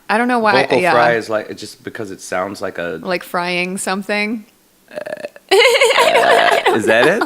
I don't know why. Vocal fry is like just because it sounds like a like frying something. Is that it?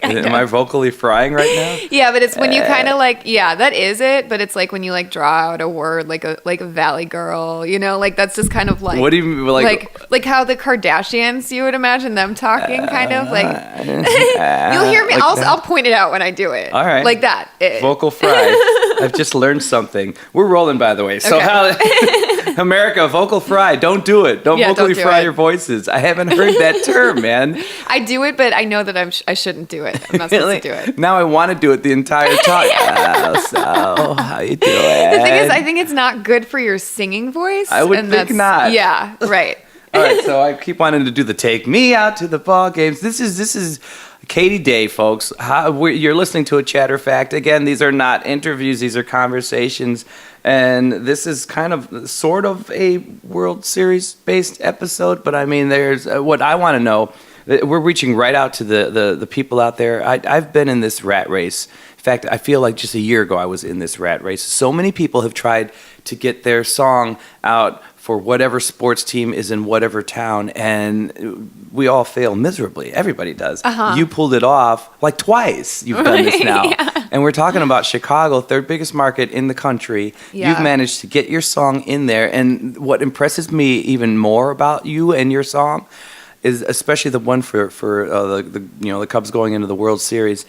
Am I vocally frying right now? Yeah, but it's when you kind of like, yeah, that is it. But it's like when you like draw out a word like a Valley Girl, you know, like that's just kind of like. What do you mean, like how the Kardashians? You would imagine them talking, kind of like. You'll hear me. Like I'll point it out when I do it. All right, like that. Vocal fry. I've just learned something. We're rolling, by the way. So Okay. how America vocal fry? Don't do it. Don't vocally fry your voices. I haven't heard that term, man. I do it, but I know that I shouldn't do it. I'm not supposed to do it. Now I want to do it the entire time. So how you doing? The thing is, I think it's not good for your singing voice. I would think not. Yeah, right. All right, so I keep wanting to do the take me out to the ball games. This is Katie Day, folks. You're listening to a Chatter Fact. Again, these are not interviews; these are conversations, and this is kind of sort of a World Series based episode. But I mean, there's what I want to know. We're reaching right out to the people out there. I've been in this rat race. In fact, I feel like just a year ago I was in this rat race. So many people have tried to get their song out for whatever sports team is in whatever town, and we all fail miserably. Everybody does. You pulled it off like twice. You've done this now. Yeah. And we're talking about Chicago, third biggest market in the country. Yeah. You've managed to get your song in there, and what impresses me even more about you and your song is especially the one for the Cubs going into the World Series.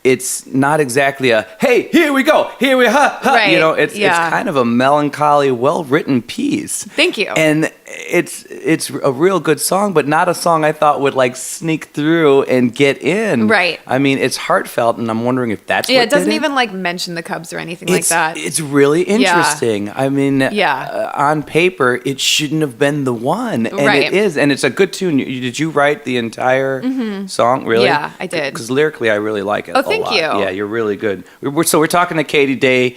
It's not exactly a hey, here we go, here we ha. Right. It's kind of a melancholy, well-written piece. Thank you. And it's a real good song, but not a song I thought would like sneak through and get in. Right. I mean, it's heartfelt, and I'm wondering if that's what it doesn't did even like mention the Cubs or anything like that. It's really interesting. I mean, on paper, it shouldn't have been the one, and it is, and it's a good tune. Did you write the entire song? Really? Yeah, I did. Because lyrically, I really like it. Thank you. Yeah, you're really good. So we're talking to Katie Day.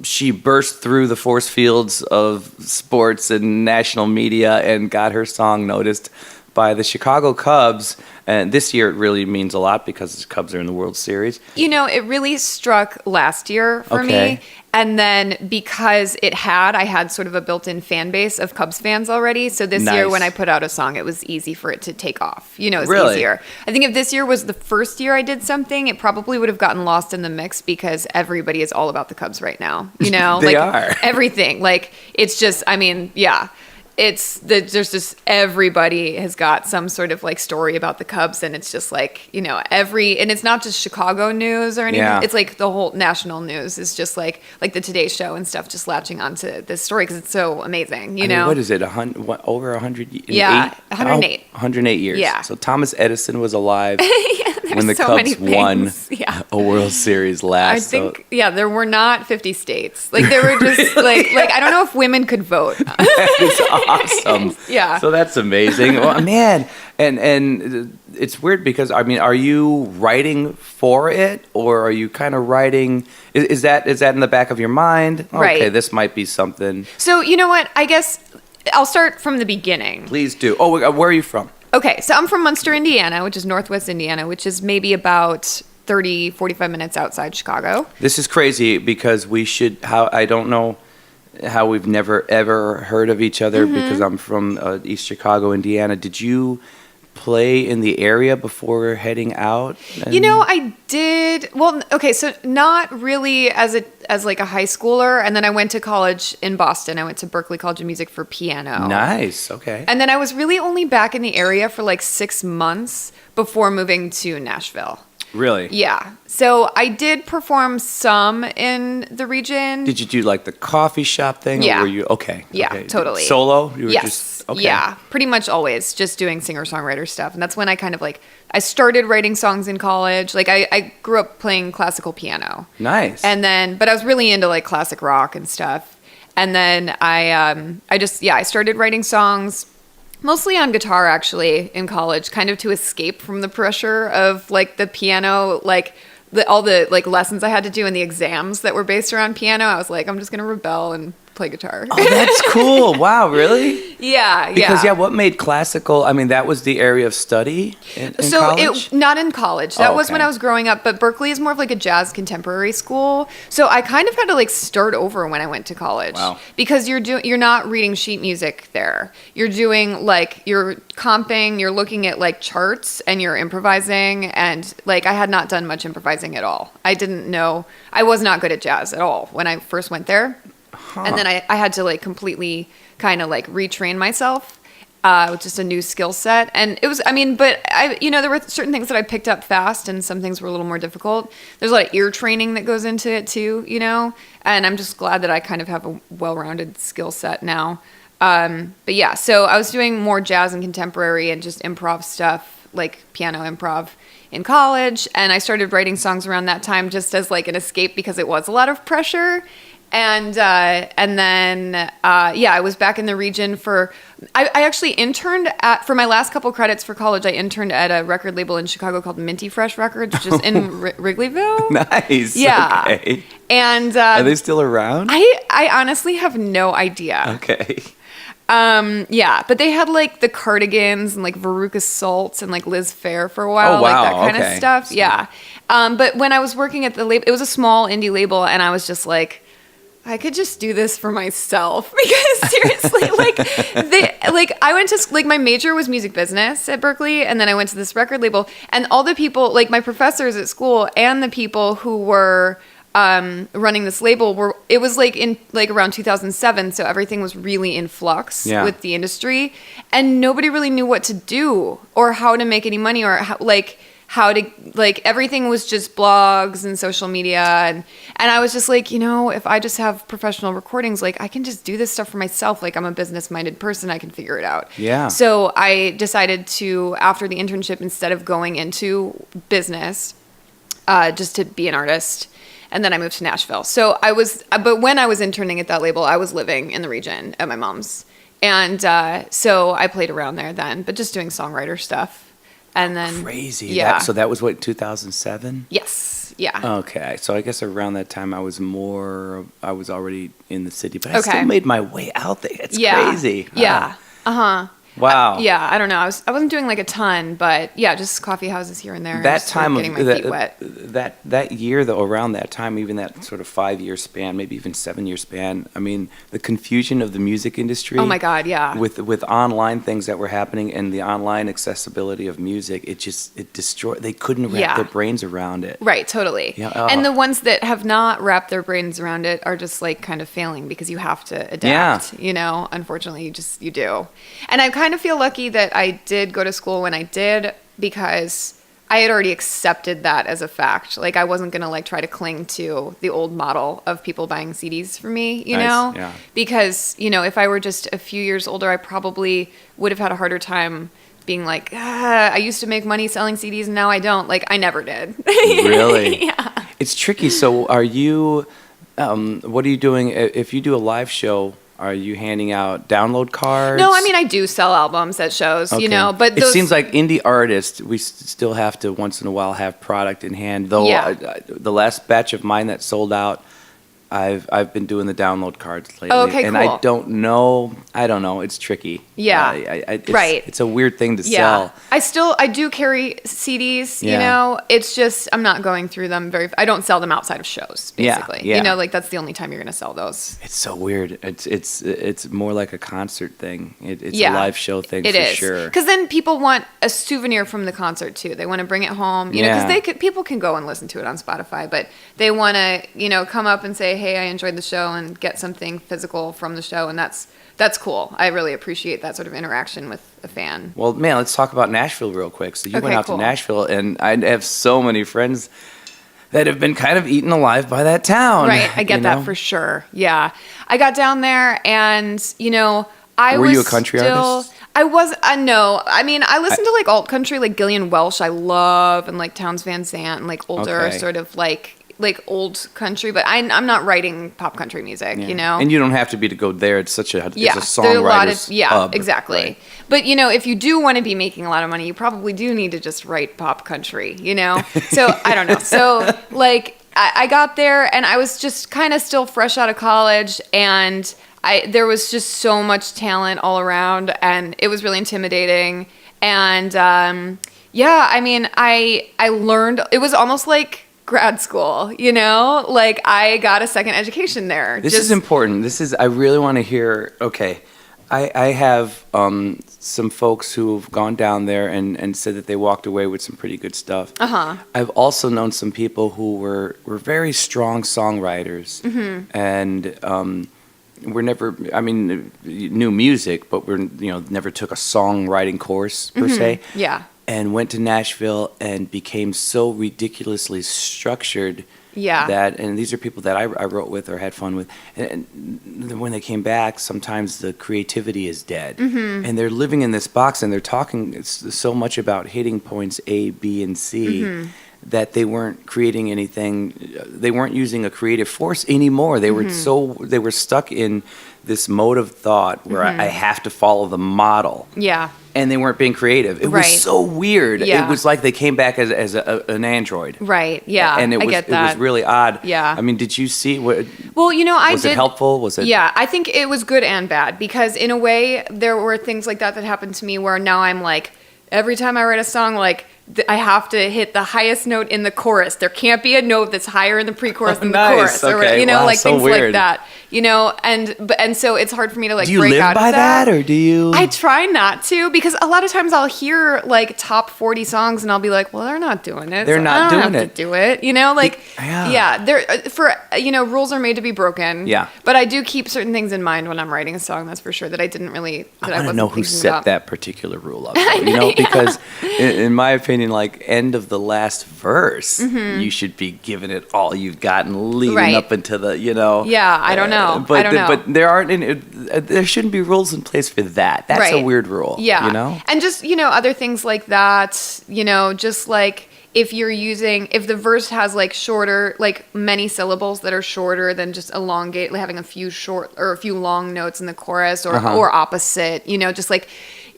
She burst through the force fields of sports and national media and got her song noticed by the Chicago Cubs. And this year it really means a lot because the Cubs are in the World Series. You know, it really struck last year for me. And then because I had sort of a built-in fan base of Cubs fans already. So this year when I put out a song, it was easy for it to take off. You know, it was easier. I think if this year was the first year I did something, it probably would have gotten lost in the mix because everybody is all about the Cubs right now. You know, they are. Everything. Like, it's just, I mean, yeah. There's just everybody has got some sort of like story about the Cubs, and it's just like, you know, and it's not just Chicago news or anything. Yeah. It's like the whole national news is just like the Today Show and stuff, just latching onto this story because it's so amazing. You know, what is it? Over 100? Yeah, 108. 108 years. Yeah. So Thomas Edison was alive. Yeah, when the so Cubs won a World Series last. I think, there were not 50 states. Like, there were just, like I don't know if women could vote. That's awesome. Yeah. So that's amazing. Well, man, and it's weird because, I mean, are you writing for it, or are you kind of writing, is that in the back of your mind? Right. Okay, this might be something. So, you know what? I guess I'll start from the beginning. Please do. Oh, where are you from? Okay, so I'm from Munster, Indiana, which is northwest Indiana, which is maybe about 30, 45 minutes outside Chicago. This is crazy because I don't know how we've never, ever heard of each other because I'm from East Chicago, Indiana. Did you play in the area before heading out? You know, I did. Well, okay, so not really as like a high schooler, and then I went to college in Boston. I went to Berklee College of Music for piano. Nice. Okay. And then I was really only back in the area for like 6 months before moving to Nashville. Really? Yeah. So I did perform some in the region. Did you do like the coffee shop thing? Yeah. Or were you okay? Yeah, okay. totally. Solo? You were yes. Yeah. Pretty much always just doing singer-songwriter stuff. And that's when I kind of like, I started writing songs in college. Like I grew up playing classical piano. Nice. And then, but I was really into like classic rock and stuff. And then I started writing songs mostly on guitar, actually, in college, kind of to escape from the pressure of, like, the piano, like, all the, like, lessons I had to do and the exams that were based around piano. I was like, I'm just going to rebel and play guitar. Oh, that's cool. Wow, really? Yeah. Because what made classical? I mean, that was the area of study in college. Not in college. That was when I was growing up. But Berkeley is more of like a jazz contemporary school. So I kind of had to like start over when I went to college. Wow. Because you're not reading sheet music there. You're doing like you're comping. You're looking at like charts and you're improvising. And like I had not done much improvising at all. I didn't know. I was not good at jazz at all when I first went there. And then I had to like completely kind of like retrain myself with just a new skill set. And it was, but there were certain things that I picked up fast and some things were a little more difficult. There's a lot of ear training that goes into it too, and I'm just glad that I kind of have a well-rounded skill set now. But yeah, so I was doing more jazz and contemporary and just improv stuff, like piano improv in college. And I started writing songs around that time just as like an escape because it was a lot of pressure. And then I was back in the region I actually interned for my last couple credits for college. I interned at a record label in Chicago called Minty Fresh Records, which is in Wrigleyville. Nice. Yeah. Okay. And are they still around? I honestly have no idea. Okay. But they had like the Cardigans and like Veruca Salt and like Liz Phair for a while, like that kind of stuff. So. Yeah. But when I was working at the label, it was a small indie label, and I was just like, I could just do this for myself because seriously, I went to my major was music business at Berkeley, and then I went to this record label, and all the people, like my professors at school and the people who were running this label it was like in like around 2007, so everything was really in flux with the industry, and nobody really knew what to do or how to make any money or how to everything was just blogs and social media, and I was just like, if I just have professional recordings, like I can just do this stuff for myself. Like I'm a business-minded person, I can figure it out. Yeah. So I decided to, after the internship, instead of going into business, just to be an artist. And then I moved to Nashville. But when I was interning at that label, I was living in the region at my mom's. And so I played around there then, but just doing songwriter stuff. And then crazy. Yeah. So that was what, 2007? Yes. Yeah. Okay. So I guess around that time I was already in the city, but I still made my way out there. It's crazy. Yeah. Uh-huh. Wow. I don't know. I wasn't doing like a ton, but yeah, just coffee houses here and there. That time getting my feet wet. That year though, around that time, even that sort of 5-year span, maybe even 7-year span. I mean, the confusion of the music industry. Oh my God, yeah. With online things that were happening and the online accessibility of music, it destroyed. They couldn't wrap their brains around it. Right. Totally. Yeah. And the ones that have not wrapped their brains around it are just like kind of failing because you have to adapt. Yeah. Unfortunately, you do. And I kind of feel lucky that I did go to school when I did because I had already accepted that as a fact. Like I wasn't going to like try to cling to the old model of people buying CDs for me, you know? Yeah. Because, if I were just a few years older, I probably would have had a harder time being like, I used to make money selling CDs and now I don't. Like I never did. Really? Yeah. It's tricky. So are you, what are you doing if you do a live show? Are you handing out download cards? No, I do sell albums at shows, but it seems like indie artists, we still have to once in a while have product in hand. Though the last batch of mine that sold out, I've been doing the download cards lately. Oh, okay, and cool. I don't know. It's tricky. Yeah. Right. It's a weird thing to sell. I do carry CDs, it's just, I'm not going through them I don't sell them outside of shows, basically. Yeah. That's the only time you're going to sell those. It's so weird. It's more like a concert thing. It's a live show thing for sure. Because then people want a souvenir from the concert too. They want to bring it home, because people can go and listen to it on Spotify, but they want to, come up and say, hey, I enjoyed the show and get something physical from the show. And that's cool. I really appreciate that sort of interaction with a fan. Well, man, let's talk about Nashville real quick. So you went out to Nashville, and I have so many friends that have been kind of eaten alive by that town. Right. I get that for sure. Yeah. I got down there and, Were you a country artist? I was, no. I listened to like alt country, like Gillian Welch I love, and like Townes Van Sant, and like older sort of like old country, but I'm not writing pop country music, And you don't have to be to go there. It's such a songwriter's hub. Exactly. Right. But if you do want to be making a lot of money, you probably do need to just write pop country, So I don't know. So like I got there and I was just kind of still fresh out of college, and there was just so much talent all around, and it was really intimidating. And I mean, I learned, it was almost like grad school, you know, like I got a second education there. This is important. I really want to hear, okay, I have some folks who've gone down there and said that they walked away with some pretty good stuff. I've also known some people who were very strong songwriters, and we're never, I mean, knew music, but never took a songwriting course per se. Yeah. And went to Nashville and became so ridiculously structured. Yeah. And these are people that I wrote with or had fun with. And when they came back, sometimes the creativity is dead. And they're living in this box and they're talking so much about hitting points A, B, and C that they weren't creating anything. They weren't using a creative force anymore. They were stuck in this mode of thought where I have to follow the model. Yeah. And they weren't being creative. It was so weird. Yeah. It was like they came back as an android. Right. Yeah. And I get that. It was really odd. Yeah. I mean, did you see what? Well, was it helpful? Was it? Yeah, I think it was good and bad because in a way there were things like that happened to me where now I'm like, every time I write a song, like I have to hit the highest note in the chorus. There can't be a note that's higher in the pre-chorus than the chorus, okay. or Wow, like so things weird. like that. And so it's hard for me to like do you break live out by of that. or do you? I try not to because a lot of times I'll hear like top 40 songs and I'll be like, well, they're not doing it. They're not I don't doing have it. to do it. Like Yeah. They're for rules are made to be broken. Yeah. But I do keep certain things in mind when I'm writing a song. That's for sure. That I didn't really. That I want to wasn't know who thinking set about. that particular rule up. Though, because in my opinion, like end of the last verse, you should be giving it all you've got and leading up into the, Yeah, I don't know. But I don't know. But there aren't any. There shouldn't be rules in place for that. That's a weird rule. Yeah. And just other things like that. Just like if the verse has like shorter, like many syllables that are shorter than just elongate, like having a few short or a few long notes in the chorus or opposite. Just like.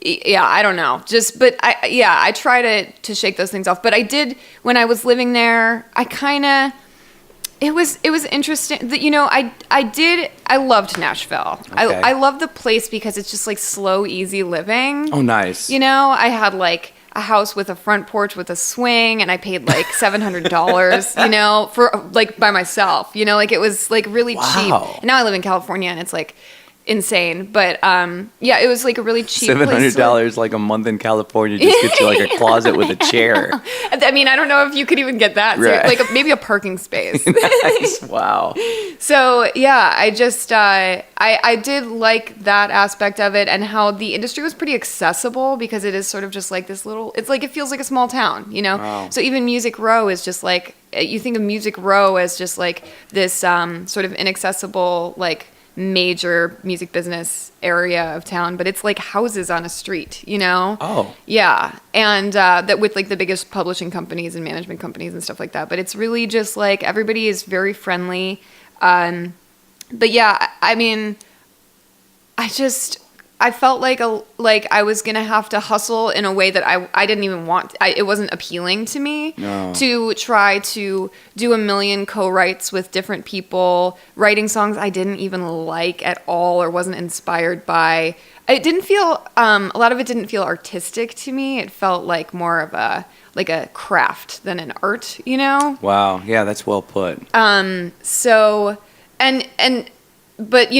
Yeah, I don't know. But I try to shake those things off. But I did when I was living there. It was interesting that I loved Nashville. Okay. I love the place because it's just like slow, easy living. Oh, nice. I had like a house with a front porch with a swing, and I paid like $700. For like by myself. Like it was like really cheap. And now I live in California, and it's like. Insane, but it was like a really cheap $700 like a month in California just gets you like a closet with a chair. I mean, I don't know if you could even get that. Right. So, like maybe a parking space. Nice. Wow. So yeah, I just I did like that aspect of it and how the industry was pretty accessible because it is sort of just like this little. It's like it feels like a small town, Wow. So even Music Row is just like you think of Music Row as just like this sort of inaccessible like. Major music business area of town, but it's like houses on a street, Oh. Yeah. And that with like the biggest publishing companies and management companies and stuff like that. But it's really just like everybody is very friendly. But yeah, I mean, I felt like I was gonna have to hustle in a way that I didn't even want. It wasn't appealing to me to try to do a million co-writes with different people, writing songs I didn't even like at all or wasn't inspired by. It didn't feel a lot of it didn't feel artistic to me. It felt like more of a craft than an art, Wow. Yeah, that's well put. So but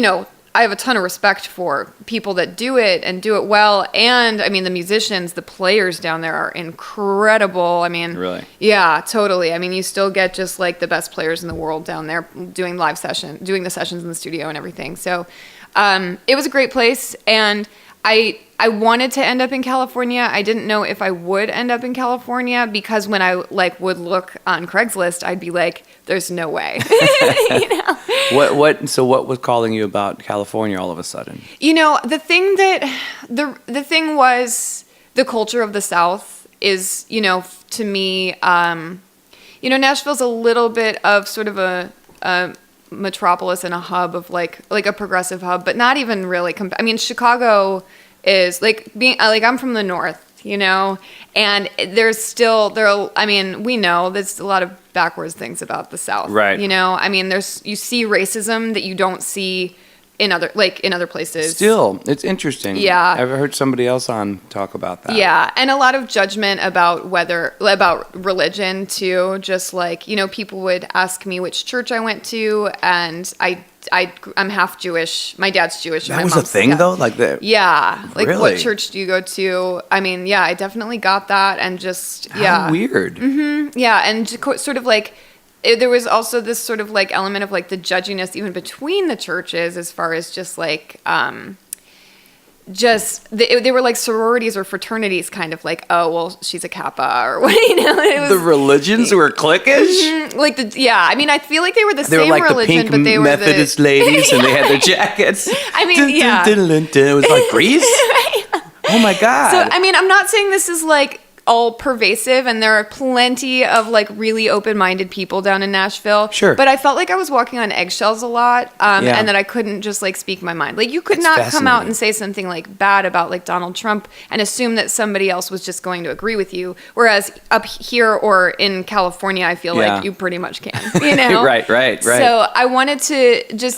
I have a ton of respect for people that do it and do it well. And I mean, the musicians, the players down there are incredible. I mean, really? Yeah, totally. I mean, you still get just like the best players in the world down there doing the sessions in the studio and everything. So, it was a great place. And I wanted to end up in California. I didn't know if I would end up in California because when I would look on Craigslist, I'd be like, there's no way. So what was calling you about California all of a sudden? The thing was the culture of the South is, to me, Nashville's a little bit of sort of a metropolis and a hub of like a progressive hub, but not even really. I mean, Chicago is I'm from the North, and we know there's a lot of backwards things about the South, right? I mean, you see racism that you don't see in other places. Still, it's interesting. Yeah. I've heard somebody else on talk about that. Yeah, and a lot of judgment about religion too. Just like, people would ask me which church I went to, and I'm half Jewish. My dad's Jewish. That was a thing though, like that. Yeah, like really? What church do you go to? I mean, yeah, I definitely got that, and just How weird. Mm-hmm. Yeah, and sort of like. There was also this sort of like element of like the judginess even between the churches, as far as just like they were like sororities or fraternities, kind of like, oh well, she's a Kappa or what, It was, the religions were cliquish. Like I mean, I feel like they were the They were same like religion, the pink but they were Methodist ladies, and they had their jackets. I mean, yeah, it was like Grease. Oh my God. So I mean, I'm not saying this is like all pervasive, and there are plenty of like really open-minded people down in Nashville. Sure. But I felt like I was walking on eggshells a lot, and that I couldn't just like speak my mind. Like you could not come out and say something like bad about like Donald Trump and assume that somebody else was just going to agree with you. Whereas up here or in California, I feel like you pretty much can, Right. So I wanted to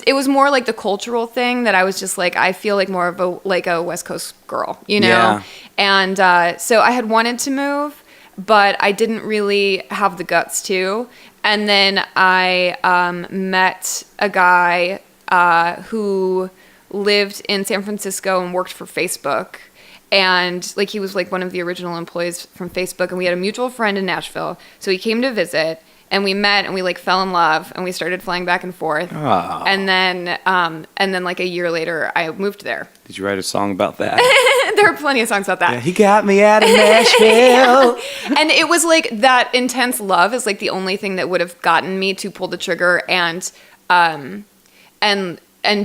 it was more like the cultural thing that I was just like, I feel like more of a West Coast girl, Yeah. And so I had wanted to move, but I didn't really have the guts to. And then I met a guy who lived in San Francisco and worked for Facebook. And like he was like one of the original employees from Facebook, and we had a mutual friend in Nashville. So he came to visit, and we met, and we like fell in love, and we started flying back and forth. Oh. And then like a year later, I moved there. Did you write a song about that? There are plenty of songs about that. Yeah, he got me out of Nashville. And it was like that intense love is like the only thing that would have gotten me to pull the trigger and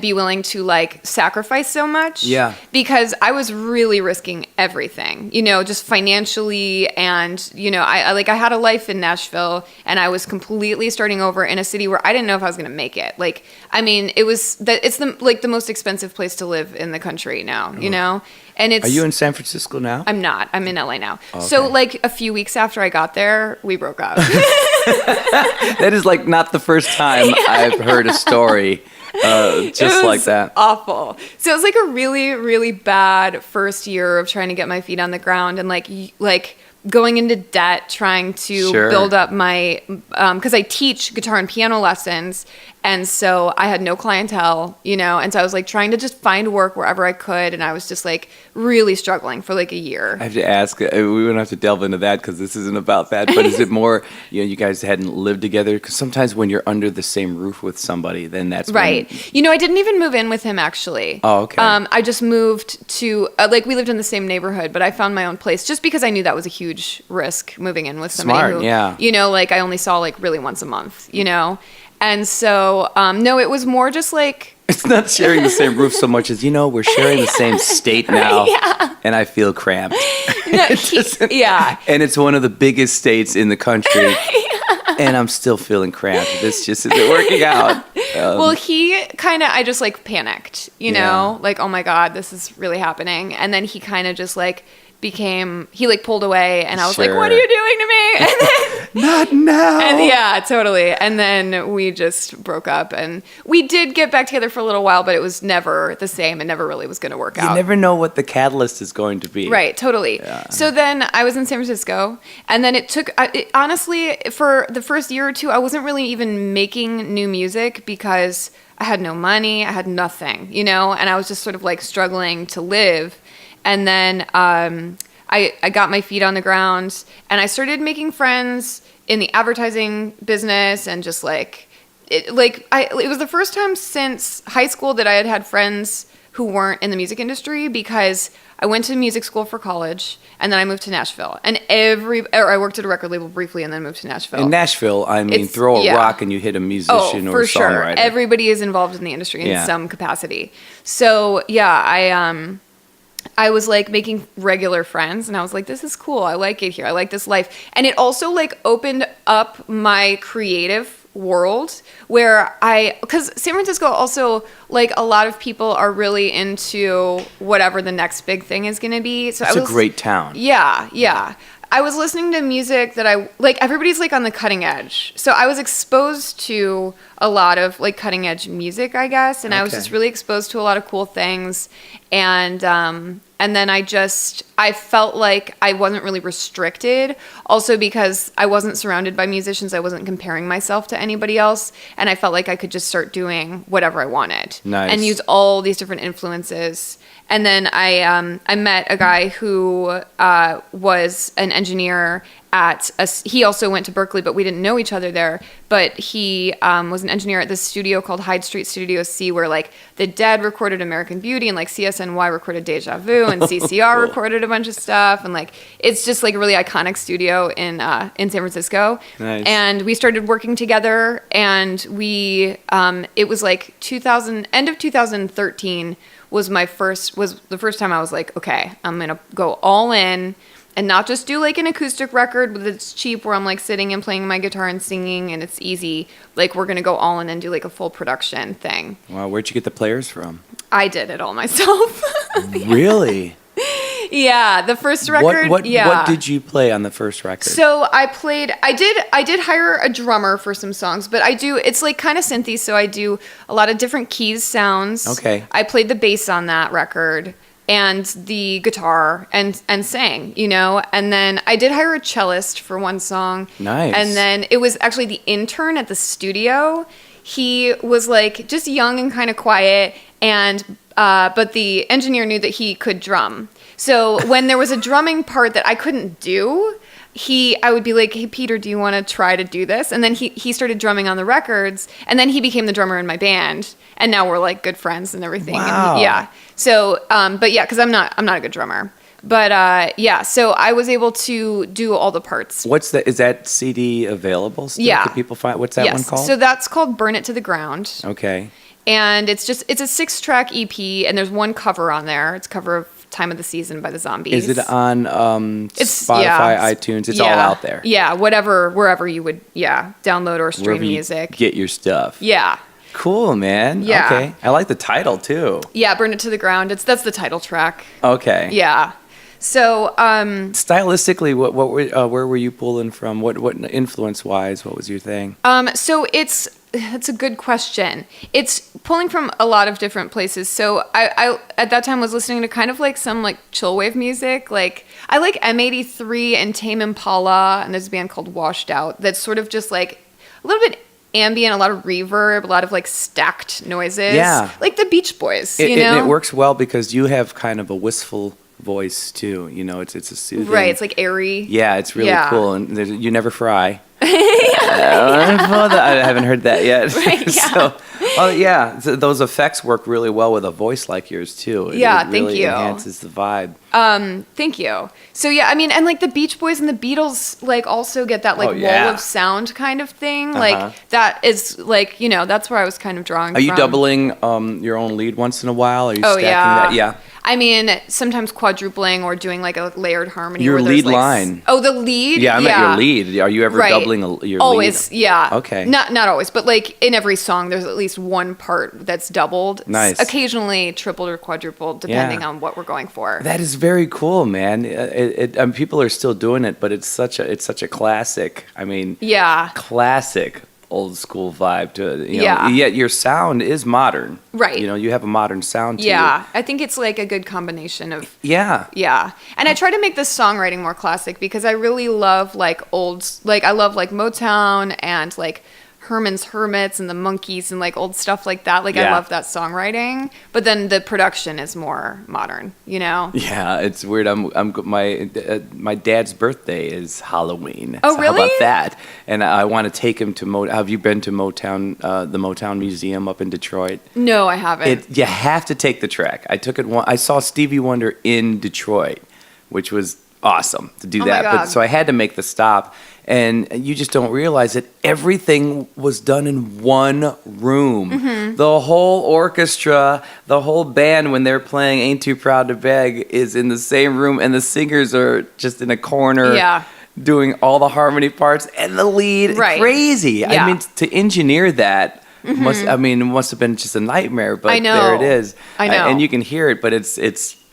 be willing to like sacrifice so much. Yeah. Because I was really risking everything, just financially, and I had a life in Nashville, and I was completely starting over in a city where I didn't know if I was going to make it. Like, I mean, it's the most expensive place to live in the country now, And it's. Are you in San Francisco now? I'm not. I'm in LA now. Okay. So like a few weeks after I got there, we broke up. That is like not the first time I've heard a story like that. Awful. So it was like a really, really bad first year of trying to get my feet on the ground, and like going into debt, trying to build up my, because I teach guitar and piano lessons, and so I had no clientele, and so I was like trying to just find work wherever I could, and I was just like really struggling for like a year. I have to ask, we wouldn't have to delve into that because this isn't about that, but is it more, you guys hadn't lived together? Because sometimes when you're under the same roof with somebody, then that's right. I didn't even move in with him, actually. Oh, okay. I just moved to, we lived in the same neighborhood, but I found my own place just because I knew that was a huge risk, moving in with somebody who, I only saw like really once a month, And so, no, it was more just like... It's not sharing the same roof so much as, we're sharing the same state now, and I feel cramped. No, And it's one of the biggest states in the country, and I'm still feeling cramped. This just isn't working out. Well, I just like panicked, like, oh my God, this is really happening. And then he kind of just like pulled away, and I was like, what are you doing to me? And then, not now. And totally. And then we just broke up, and we did get back together for a little while, but it was never the same. It never really was going to work out. You never know what the catalyst is going to be. Right, totally. Yeah. So then I was in San Francisco, and then honestly, for the first year or two, I wasn't really even making new music because I had no money, I had nothing, and I was just sort of like struggling to live. And then I got my feet on the ground, and I started making friends in the advertising business, and just it was the first time since high school that I had friends who weren't in the music industry, because I went to music school for college, and then I moved to Nashville. And I worked at a record label briefly, and then moved to Nashville. In Nashville, throw a rock and you hit a musician or a songwriter. Sure. Everybody is involved in the industry in some capacity. So I was like making regular friends, and I was like, this is cool. I like it here. I like this life. And it also like opened up my creative world, where because San Francisco also, like, a lot of people are really into whatever the next big thing is going to be. So it's a great town. Yeah. I was listening to music that I like. Everybody's like on the cutting edge, so I was exposed to a lot of like cutting edge music, I guess, and I was just really exposed to a lot of cool things, and then I felt like I wasn't really restricted. Also because I wasn't surrounded by musicians, I wasn't comparing myself to anybody else, and I felt like I could just start doing whatever I wanted, and use all these different influences. And then I met a guy who was an engineer he also went to Berkeley, but we didn't know each other there. But he was an engineer at this studio called Hyde Street Studio C, where like The Dead recorded American Beauty, and like CSNY recorded Deja Vu, and CCR recorded a bunch of stuff, and like it's just like a really iconic studio in San Francisco. Nice. And we started working together, and it was like end of 2013 was the first time I was like, okay, I'm going to go all in and not just do like an acoustic record that's cheap where I'm like sitting and playing my guitar and singing and it's easy. Like we're going to go all in and do like a full production thing. Wow, where'd you get the players from? I did it all myself. Really? Yeah, the first record. What did you play on the first record? So I did hire a drummer for some songs, but it's like kind of synthy, so I do a lot of different keys sounds. Okay. I played the bass on that record and the guitar and sang, and then I did hire a cellist for one song. Nice. And then it was actually the intern at the studio. He was like just young and kind of quiet, and but the engineer knew that he could drum. So when there was a drumming part that I couldn't do, I would be like, hey, Peter, do you want to try to do this? And then he started drumming on the records, and then he became the drummer in my band, and now we're like good friends and everything. Wow. And yeah. So, but yeah, because I'm not a good drummer. But yeah, so I was able to do all the parts. Is that CD available still? Yeah. Can people find, what's that one called? So that's called Burn It to the Ground. Okay. And it's a 6-track EP, and there's one cover on there. It's a cover of Time of the Season by the Zombies. Is it on Spotify, iTunes? It's all out there. Yeah, wherever you would, download or stream Wherever you music. Get your stuff. Yeah. Cool, man. Yeah. Okay. I like the title too. Yeah, Burn It to the Ground. That's the title track. Okay. Yeah. So, stylistically, where were you pulling from? What influence wise? What was your thing? So it's a good question. It's pulling from a lot of different places. So I at that time was listening to kind of like some like chill wave music. Like I like M83 and Tame Impala, and there's a band called Washed Out that's sort of just like a little bit ambient, a lot of reverb, a lot of like stacked noises. Yeah. Like the Beach Boys, And it works well because you have kind of a wistful voice too. It's a soothing. Right, it's like airy. Yeah, it's really cool, and you never fry. I haven't heard that yet. Right, yeah. So those effects work really well with a voice like yours too. It Thank really you. enhances the vibe. Thank you. So yeah, I mean, and like the Beach Boys and the Beatles, like also get that like wall of sound kind of thing. Like that is like that's where I was kind of drawing. Are you doubling your own lead once in a while? Are you stacking yeah. that? Yeah. I mean, sometimes quadrupling or doing like a layered harmony. Your where lead like, line. Oh, the lead? Yeah, I meant your lead. Are you ever doubling your always, lead? Yeah. Okay. Not always, but like in every song, there's at least one part that's doubled. Nice. Occasionally tripled or quadrupled, depending on what we're going for. That is very cool, man. People are still doing it, but it's such a classic. I mean, classic old school vibe to Yet your sound is modern, right? You have a modern sound to you. I think it's like a good combination of yeah. And I try to make the songwriting more classic because I really love like I love like Motown and like Herman's Hermits and the Monkees and like old stuff like that. Like I love that songwriting, but then the production is more modern, Yeah, it's weird. My dad's birthday is Halloween. Oh, so really? How about that? And I want to take him to Motown. Have you been to Motown, the Motown Museum up in Detroit? No, I haven't. You have to take the trek. I took it. I saw Stevie Wonder in Detroit, which was awesome to do that. But so I had to make the stop. And you just don't realize that everything was done in one room. Mm-hmm. The whole orchestra, the whole band, when they're playing Ain't Too Proud to Beg, is in the same room, and the singers are just in a corner doing all the harmony parts and the lead. Right. Crazy. Yeah. I mean, to engineer that must have been just a nightmare, but I know. there it is. I know. And you can hear it, but it's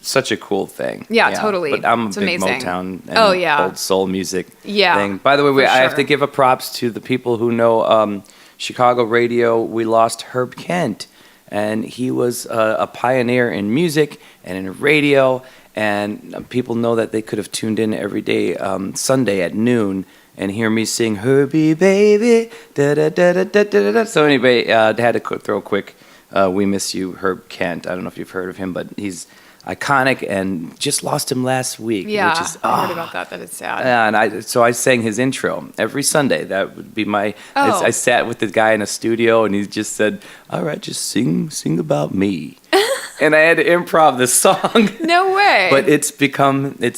such a cool thing. Yeah, totally. But I'm it's a big amazing. Motown and old soul music thing. By the way, I have to give a props to the people who know Chicago radio. We lost Herb Kent, and he was a pioneer in music and in radio, and people know that they could have tuned in every day Sunday at noon and hear me sing Herbie Baby, da da da da da da da. So anyway, I had to throw a quick we miss you, Herb Kent. I don't know if you've heard of him, but he's iconic, and just lost him last week. Yeah, which is, I heard about that. That is sad. And I sang his intro every Sunday. That would be my. I sat with the guy in a studio, and he just said, "All right, just sing about me," and I had to improv the song. No way. But it's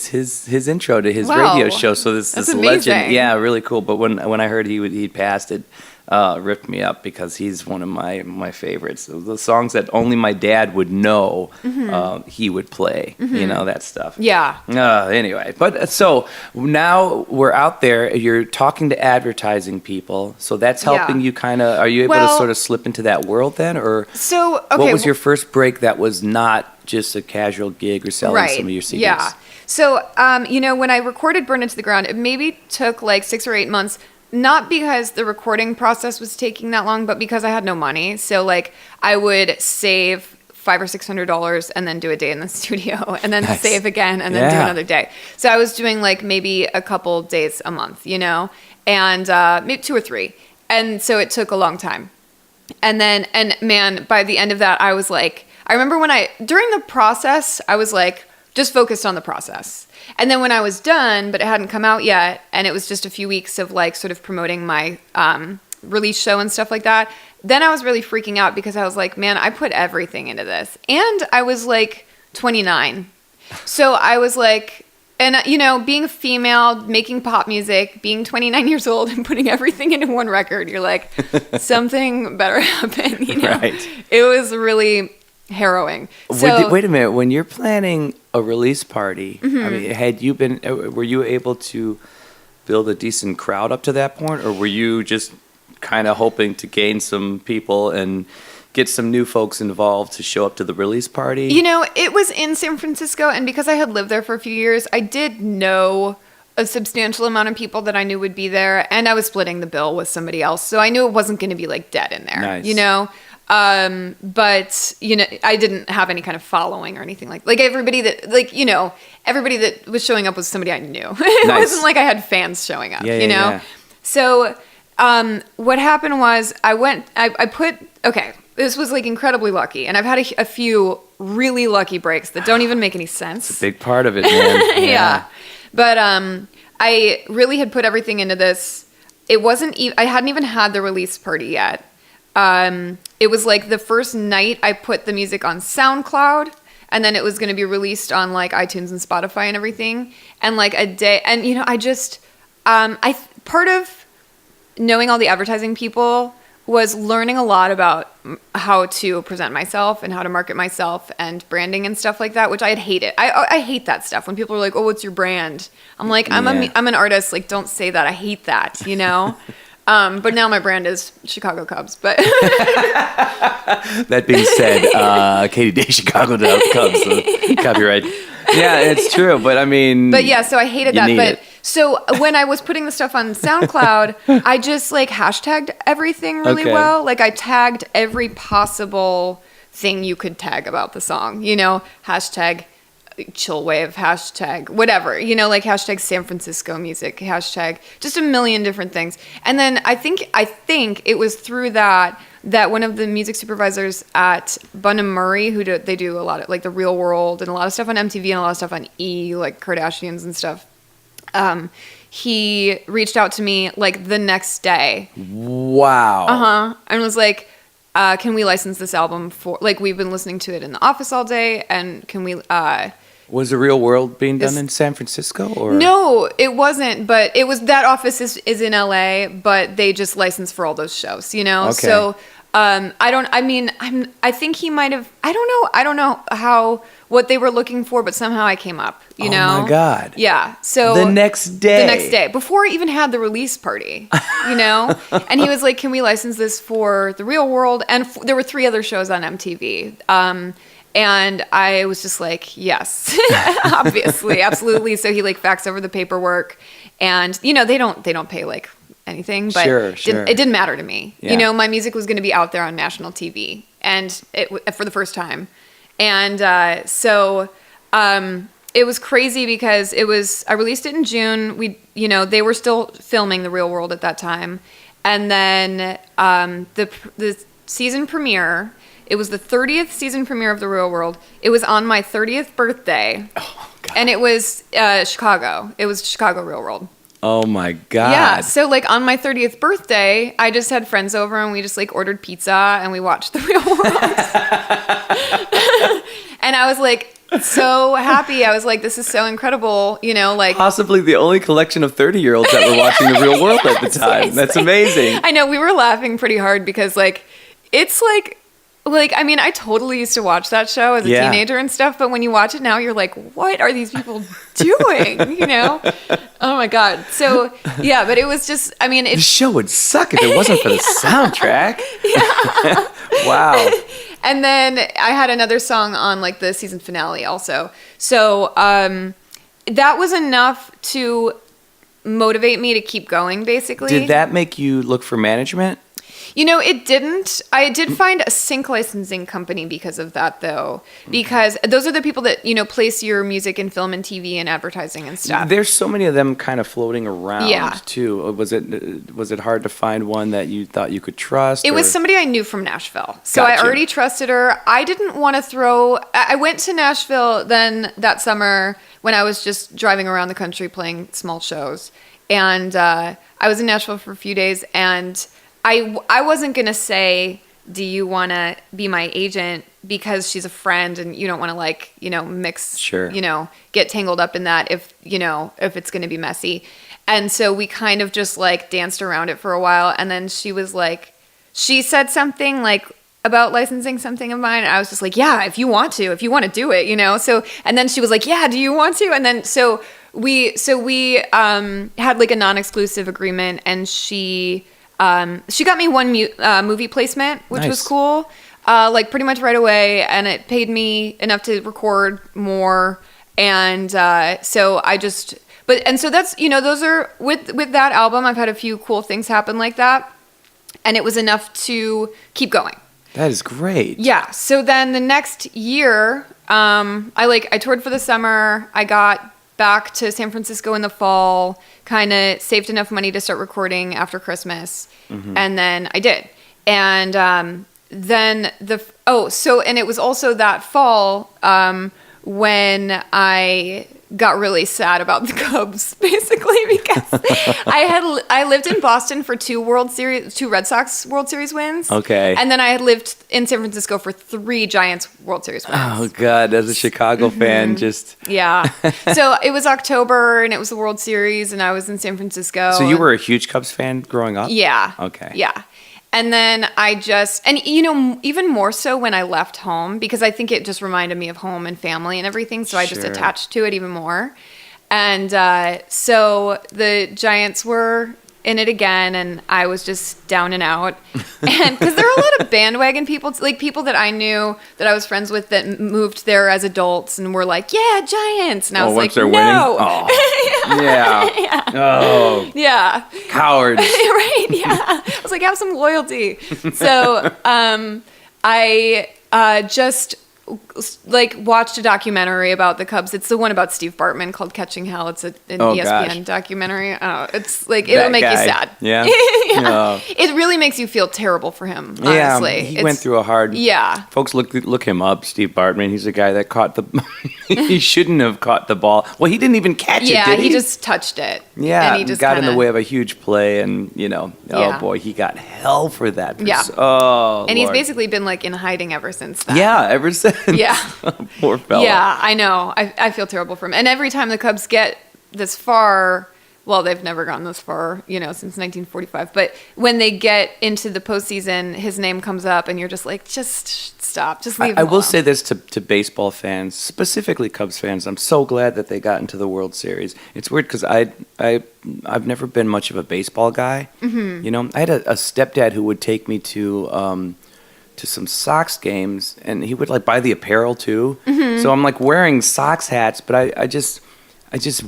his intro to his radio show. So this legend, yeah, really cool. But when I heard he'd passed, it ripped me up because he's one of my favorites. The songs that only my dad would know, he would play. You know, that stuff. Yeah. Anyway, but so now we're out there. You're talking to advertising people, so that's helping you kind of. Are you able to sort of slip into that world then, or what was your first break that was not just a casual gig or selling some of your CDs? Yeah. So when I recorded Burn It to the Ground, it maybe took like 6 or 8 months. Not because the recording process was taking that long, but because I had no money. So like I would save $500 or $600 and then do a day in the studio and then save again and then do another day. So I was doing like maybe a couple days a month, and maybe 2 or 3. And so it took a long time. And man, by the end of that, I was like, I remember during the process, I was like, just focused on the process. And then when I was done, but it hadn't come out yet, and it was just a few weeks of like sort of promoting my release show and stuff like that, then I was really freaking out because I was like, man, I put everything into this. And I was like 29. So I was like, and being a female, making pop music, being 29 years old and putting everything into one record, you're like, something better happen, Right. It was really harrowing. So, wait a minute. When you're planning a release party, I mean, were you able to build a decent crowd up to that point, or were you just kind of hoping to gain some people and get some new folks involved to show up to the release party? It was in San Francisco, and because I had lived there for a few years, I did know a substantial amount of people that I knew would be there, and I was splitting the bill with somebody else, so I knew it wasn't going to be like dead in there. Nice. But I didn't have any kind of following or anything like everybody that everybody that was showing up was somebody I knew. It wasn't like I had fans showing up, Yeah. So, what happened was this was like incredibly lucky, and I've had a few really lucky breaks that don't even make any sense. It's a big part of it, man. Yeah. But, I really had put everything into this. It wasn't I hadn't even had the release party yet. It was like the first night I put the music on SoundCloud, and then it was going to be released on like iTunes and Spotify and everything. And like a day, and I just, part of knowing all the advertising people was learning a lot about how to present myself and how to market myself and branding and stuff like that, which I had hated. I hate that stuff when people are like, "Oh, what's your brand?" I'm like, I'm an artist. Like, don't say that. I hate that. But now my brand is Chicago Cubs. But that being said, Katie Day, Chicago Cubs, so copyright. Yeah, it's true. But I mean, so I hated that. But so when I was putting the stuff on SoundCloud, I just like hashtagged everything really well. Like I tagged every possible thing you could tag about the song. Hashtag chillwave, hashtag whatever, like hashtag San Francisco music, hashtag just a million different things. And then I think it was through that one of the music supervisors at Bun and Murray, they do a lot of like The Real World and a lot of stuff on MTV and a lot of stuff on E, like Kardashians and stuff. He reached out to me like the next day. Wow. And was like, can we license this album for, like, we've been listening to it in the office all day, and can we, was The Real World being done in San Francisco, or? No, it wasn't, but it was, that office is in LA, but they just licensed for all those shows, So, I think he might have, I don't know what they were looking for, but somehow I came up, Oh my God. Yeah. So the next day, before I even had the release party, and he was like, can we license this for The Real World? And there were 3 other shows on MTV. And I was just like, yes, obviously, absolutely. So he like faxed over the paperwork, and you know, they don't pay like anything, but sure. it didn't matter to me. Yeah. You know, my music was going to be out there on national TV, and for the first time. And so it was crazy because I released it in June. They were still filming The Real World at that time. And then the season premiere, it was the 30th season premiere of The Real World. It was on my 30th birthday. Oh, God. And it was Chicago. It was Chicago Real World. Oh, my God. Yeah. So, like, on my 30th birthday, I just had friends over and we just, like, ordered pizza and we watched The Real World. And I was, like, so happy. I was like, this is so incredible, you know, like possibly the only collection of 30-year-olds that were watching The Real World at the time. Seriously. That's amazing. I know, we were laughing pretty hard because like it's like I mean, I totally used to watch that show as a teenager and stuff, but when you watch it now, you're like, what are these people doing? You know? Oh my God. So yeah, but it was just, I mean, the show would suck if it wasn't for the soundtrack. Yeah. Wow. And then I had another song on like the season finale also. So that was enough to motivate me to keep going, basically. Did that make you look for management? You know, it didn't. I did find a sync licensing company because of that, though. Because those are the people that, you know, place your music in film and TV and advertising and stuff. There's so many of them kind of floating around, too. Was it hard to find one that you thought you could trust? It was somebody I knew from Nashville. So Gotcha. I already trusted her. I didn't want to throw... I went to Nashville then that summer when I was just driving around the country playing small shows. And I was in Nashville for a few days, and... I wasn't going to say, do you want to be my agent because she's a friend and you don't want to like, you know, mix, sure. you know, get tangled up in that if it's going to be messy. And so we kind of just like danced around it for a while. And then she said something like about licensing something of mine. And I was just like, yeah, if you want to do it, you know? So, and then she was like, yeah, do you want to? And then, so we had like a non-exclusive agreement, and she got me one movie placement, which was cool, like pretty much right away, and it paid me enough to record more, and so that's, you know, those are with that album, I've had a few cool things happen like that, and it was enough to keep going. That is great. Yeah. So then the next year, I toured for the summer. I got back to San Francisco in the fall, kind of saved enough money to start recording after Christmas. Mm-hmm. And then I did. And then and it was also that fall when I got really sad about the Cubs, basically, because I lived in Boston for two Red Sox World Series wins. Okay. And then I had lived in San Francisco for 3 Giants World Series wins. Oh God, as a Chicago fan, just yeah. So it was October and it was the World Series and I was in San Francisco. So you were a huge Cubs fan growing up? Yeah. Okay. Yeah. And then you know, even more so when I left home, because I think it just reminded me of home and family and everything. So I just attached to it even more. And so the Giants were in it again, and I was just down and out. And because there are a lot of bandwagon people, like people that I knew that I was friends with that moved there as adults and were like, yeah, Giants. And I was like, no. Winning? Oh. Yeah. Oh. Yeah. Cowards. Right. Yeah. I was like, have some loyalty. So I just like watched a documentary about the Cubs. It's the one about Steve Bartman called Catching Hell. It's an ESPN documentary. It's like, it'll make you sad. Yeah. Yeah. It really makes you feel terrible for him, honestly. Yeah, he went through a hard... Yeah. Folks, look him up, Steve Bartman. He's the guy that caught the... he shouldn't have caught the ball. Well, he didn't even catch it, did he? He just touched it. Yeah, and he just got in the way of a huge play, and, you know, oh boy, he got hell for that. Yeah. Oh, and he's basically been, like, in hiding ever since then. Yeah, ever since. Yeah. Poor fella. Yeah, I know. I feel terrible for him. And every time the Cubs get this far, well, they've never gotten this far, you know, since 1945. But when they get into the postseason, his name comes up, and you're just like, just stop. Just leave him alone. I will say this to baseball fans, specifically Cubs fans. I'm so glad that they got into the World Series. It's weird because I've never been much of a baseball guy. Mm-hmm. You know, I had a stepdad who would take me to to some Sox games, and he would like buy the apparel too. So I'm like wearing Sox hats, but I just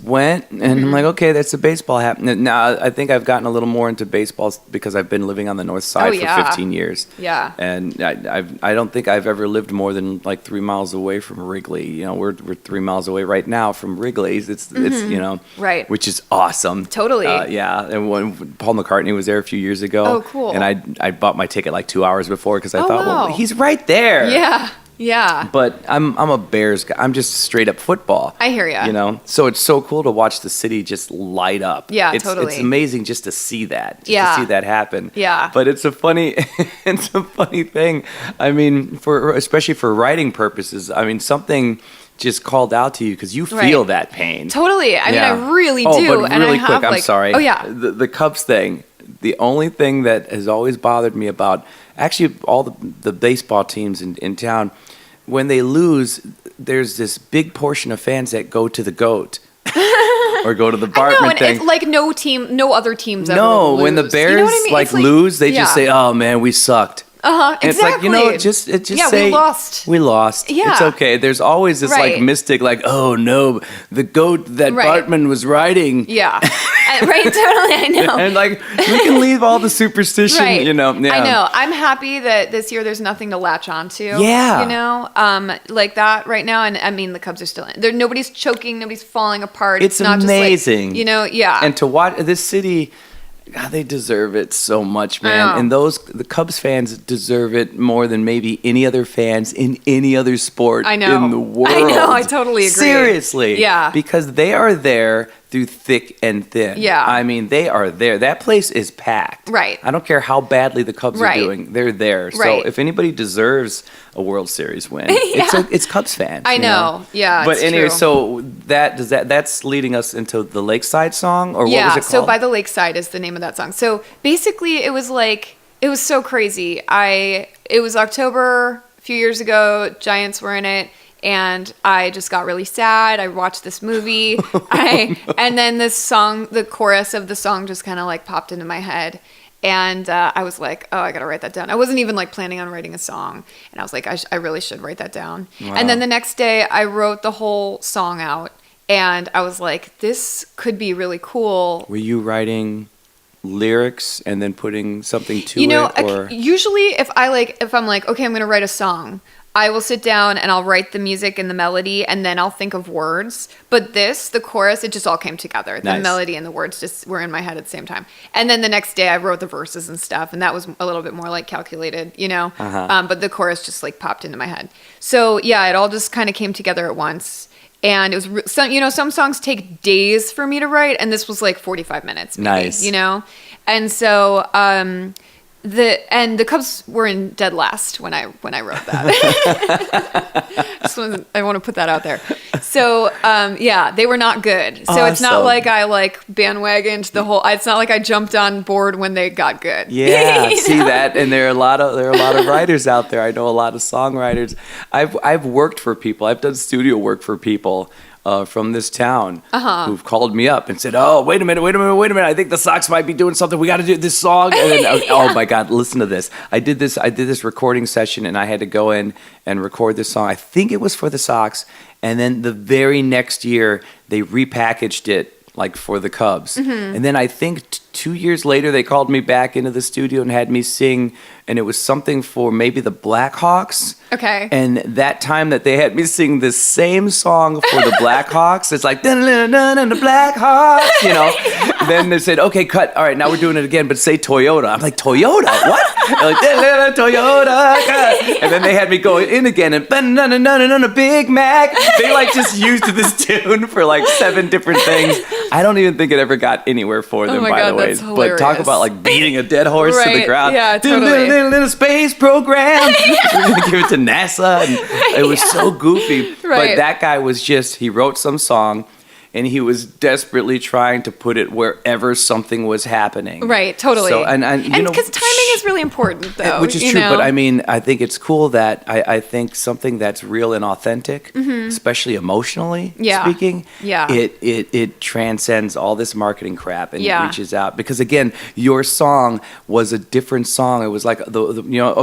went, and I'm like, okay, that's a baseball hat. Now I think I've gotten a little more into baseball because I've been living on the north side for 15 years. Yeah. And I don't think I've ever lived more than like 3 miles away from Wrigley. You know, we're 3 miles away right now from Wrigley's. It's you know, right, which is awesome. Totally. Yeah. And when Paul McCartney was there a few years ago. Oh, cool. And I bought my ticket like 2 hours before because I thought, wow. well, he's right there. Yeah. Yeah. But I'm a Bears guy. I'm just straight up football. I hear ya. You know, so it's so cool to watch the city just light up. Yeah, totally. It's amazing just to see that. To see that happen. Yeah. But it's a funny thing. I mean, especially for writing purposes. I mean, something just called out to you because you feel that pain. Totally. I mean, I really do. But really quick, I'm sorry. Oh yeah. The Cubs thing. The only thing that has always bothered me about actually all the baseball teams in town, when they lose, there's this big portion of fans that go to the GOAT or go to the Bartman thing. It's like no other teams ever lose. When the Bears you know what I mean? like lose, they just say, "Oh man, we sucked." Exactly. It's like, you know, just say we lost. We lost. Yeah. It's okay. There's always this like mystic, like, oh no, the GOAT that Bartman was riding. Yeah. Right, totally, I know. And like, we can leave all the superstition, you know. Yeah. I know. I'm happy that this year there's nothing to latch onto. Yeah. You know, like that right now. And I mean, the Cubs are still in there. Nobody's choking. Nobody's falling apart. It's not amazing. Just like, you know, yeah. And to watch this city, God, they deserve it so much, man. And the Cubs fans deserve it more than maybe any other fans in any other sport in the world. I know. I totally agree. Seriously. Yeah. Because they are there through thick and thin. Yeah. I mean, they are there. That place is packed. Right. I don't care how badly the Cubs are doing. They're there. So right. if anybody deserves a World Series win, it's Cubs fans. I know. Yeah. But anyway, true. so that's leading us into the Lakeside song, or what was it called? So By the Lakeside is the name of that song. So basically it was so crazy. It was October a few years ago, Giants were in it. And I just got really sad. I watched this movie. And then this song, the chorus of the song just kind of like popped into my head. And I was like, oh, I got to write that down. I wasn't even like planning on writing a song. And I was like, I really should write that down. Wow. And then the next day I wrote the whole song out. And I was like, this could be really cool. Were you writing lyrics and then putting something to it? Or? Usually if I'm like, okay, I'm going to write a song, I will sit down and I'll write the music and the melody, and then I'll think of words. But the chorus, it just all came together. The melody and the words just were in my head at the same time. And then the next day I wrote the verses and stuff, and that was a little bit more like calculated, you know? But the chorus just like popped into my head. So yeah, it all just kind of came together at once. And it was some songs take days for me to write, and this was like 45 minutes maybe, you know? And so the Cubs were in dead last when I wrote that. I want to put that out there. So they were not good. So awesome. It's not like I like bandwagoned the whole. It's not like I jumped on board when they got good. Yeah, see that, and there are a lot of writers out there. I know a lot of songwriters. I've worked for people. I've done studio work for people. From this town who've called me up and said, oh, wait a minute. I think the Sox might be doing something. We got to do this song. And then, oh my God, listen to this. I did this recording session, and I had to go in and record this song. I think it was for the Sox. And then the very next year, they repackaged it like for the Cubs. And then I think 2 years later, they called me back into the studio and had me sing, and it was something for maybe the Blackhawks. Okay. And that time that they had me sing the same song for the Blackhawks, it's like, dun dun dun dun, the Blackhawks, you know. Then they said, okay, cut. All right, now we're doing it again, but say Toyota. I'm like, Toyota? What? They're like, dun, dun, dun, Toyota. Cut. And then they had me go in again and dun dun dun dun dun, a Big Mac. They like just used this tune for like 7 different things. I don't even think it ever got anywhere for them, by the way. But talk about like beating a dead horse to the ground. Yeah, totally. Little space program. We're gonna give it to NASA. And it was so goofy. But that guy was he wrote some song. and he was desperately trying to put it wherever something was happening. Right, totally. So, and because timing is really important, though. Which is true, but I mean, I think it's cool that I think something that's real and authentic, especially emotionally speaking, it transcends all this marketing crap and it reaches out. Because again, your song was a different song. It was like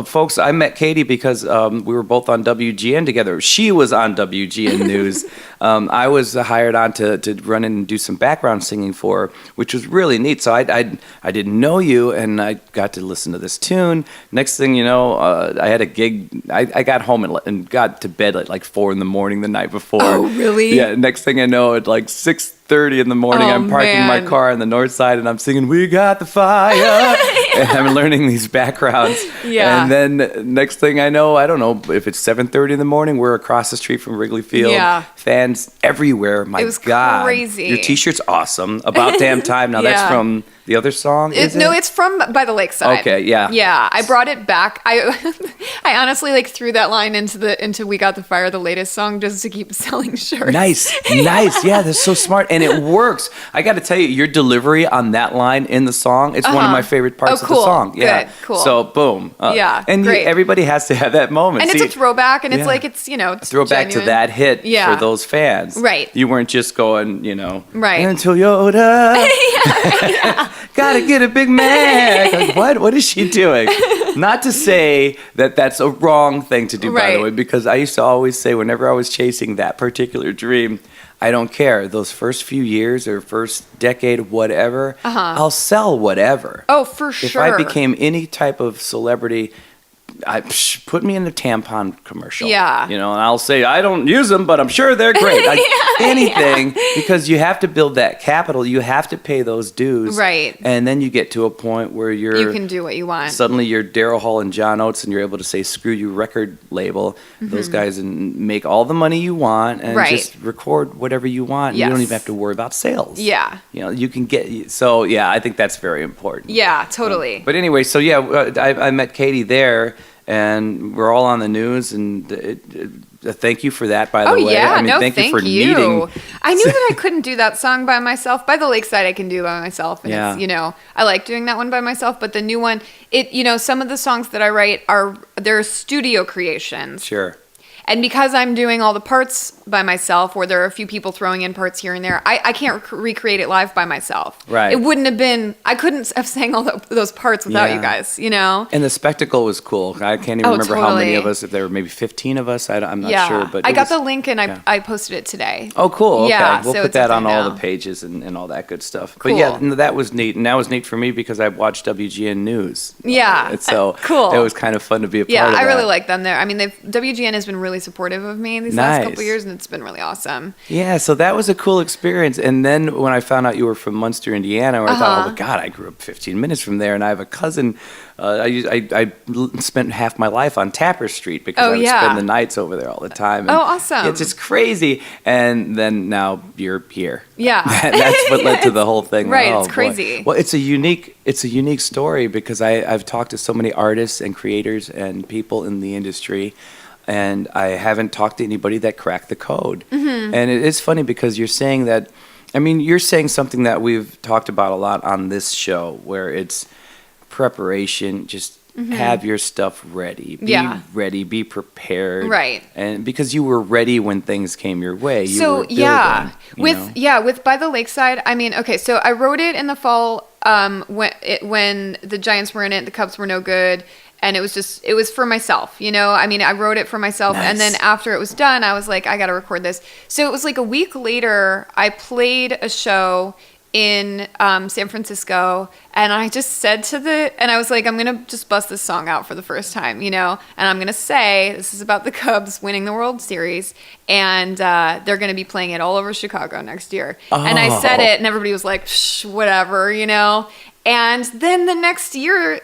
folks. I met Katie because we were both on WGN together. She was on WGN News. I was hired on to run in and do some background singing for her, which was really neat. So I didn't know you, and I got to listen to this tune. Next thing you know, I had a gig. I got home and got to bed at like 4 a.m. the night before. Oh, really? Yeah. Next thing I know, at like 6:30 in the morning, I'm parking my car on the north side, and I'm singing "We Got the Fire," and I'm learning these backgrounds. Yeah. And then next thing I know, I don't know if it's 7:30 in the morning. We're across the street from Wrigley Field. Yeah. Fans everywhere. My God. It was crazy. Your T-shirt's awesome. About Damn Time. Now that's from the other song. No, it's from By the Lakeside. Okay. Yeah. Yeah. I brought it back. I honestly threw that line into We Got the Fire, the latest song, just to keep selling shirts. Nice. Yeah, that's so smart, and it works. I got to tell you, your delivery on that line in the song, it's one of my favorite parts of the song. Yeah. Good. Cool. So boom. And great. Everybody has to have that moment. And it's a throwback, and it's like it's a throwback to that hit for those fans. Right. You weren't just going, right. And Toyota. Gotta get a Big Mac. Like, what is she doing? Not to say that that's a wrong thing to do, by the way, because I used to always say whenever I was chasing that particular dream, I don't care. Those first few years or first decade, whatever, I'll sell whatever. Oh, for sure. If I became any type of celebrity, put me in a tampon commercial. Yeah. And I'll say, I don't use them, but I'm sure they're great. Anything, because you have to build that capital. You have to pay those dues. Right. And then you get to a point where you can do what you want. Suddenly you're Daryl Hall and John Oates, and you're able to say, screw you record label, those guys, and make all the money you want and just record whatever you want. Yes. You don't even have to worry about sales. Yeah. You can get, so yeah, I think that's very important. Yeah, totally. But anyway, so yeah, I met Katie there. And we're all on the news, and thank you for that, by the way. Oh, yeah. Thank you for meeting. I knew that I couldn't do that song by myself. By the Lakeside, I can do by myself. And it's, I like doing that one by myself. But the new one, some of the songs that I write they're studio creations. Sure. And because I'm doing all the parts by myself, or there are a few people throwing in parts here and there, I can't recreate it live by myself. Right. It wouldn't have been, I couldn't have sang all those parts without you guys, And the spectacle was cool. I can't even remember how many of us, if there were maybe 15 of us, I'm not sure. But I got the link and I posted it today. Oh, cool. Okay. Yeah, we'll put that on all the pages and all that good stuff. Cool. But yeah, that was neat. And that was neat for me because I watched WGN News. Yeah. So cool. It was kind of fun to be a part of that. Yeah, I really like them there. I mean, WGN has been really supportive of me these last couple of years, and it's been really awesome. Yeah, so that was a cool experience. And then when I found out you were from Munster, Indiana, I thought, oh my God, I grew up 15 minutes from there, and I have a cousin. I spent half my life on Tapper Street because I would spend the nights over there all the time. And awesome! It's just crazy. And then now you're here. Yeah, that's what led to the whole thing. Right, it's crazy. Well, it's a unique story because I've talked to so many artists and creators and people in the industry. And I haven't talked to anybody that cracked the code. Mm-hmm. And it is funny because you're saying that, you're saying something that we've talked about a lot on this show, where it's preparation, just have your stuff ready. Be ready, be prepared. Right. And because you were ready when things came your way. You were building, with By the Lakeside, so I wrote it in the fall when the Giants were in it, the Cubs were no good. And it was for myself, I wrote it for myself. Nice. And then after it was done, I was like, I got to record this. So it was like a week later, I played a show in San Francisco, and I just said and I was like, I'm going to just bust this song out for the first time, and I'm going to say, this is about the Cubs winning the World Series, and they're going to be playing it all over Chicago next year. Oh. And I said it, and everybody was like, shh, whatever, And then the next year,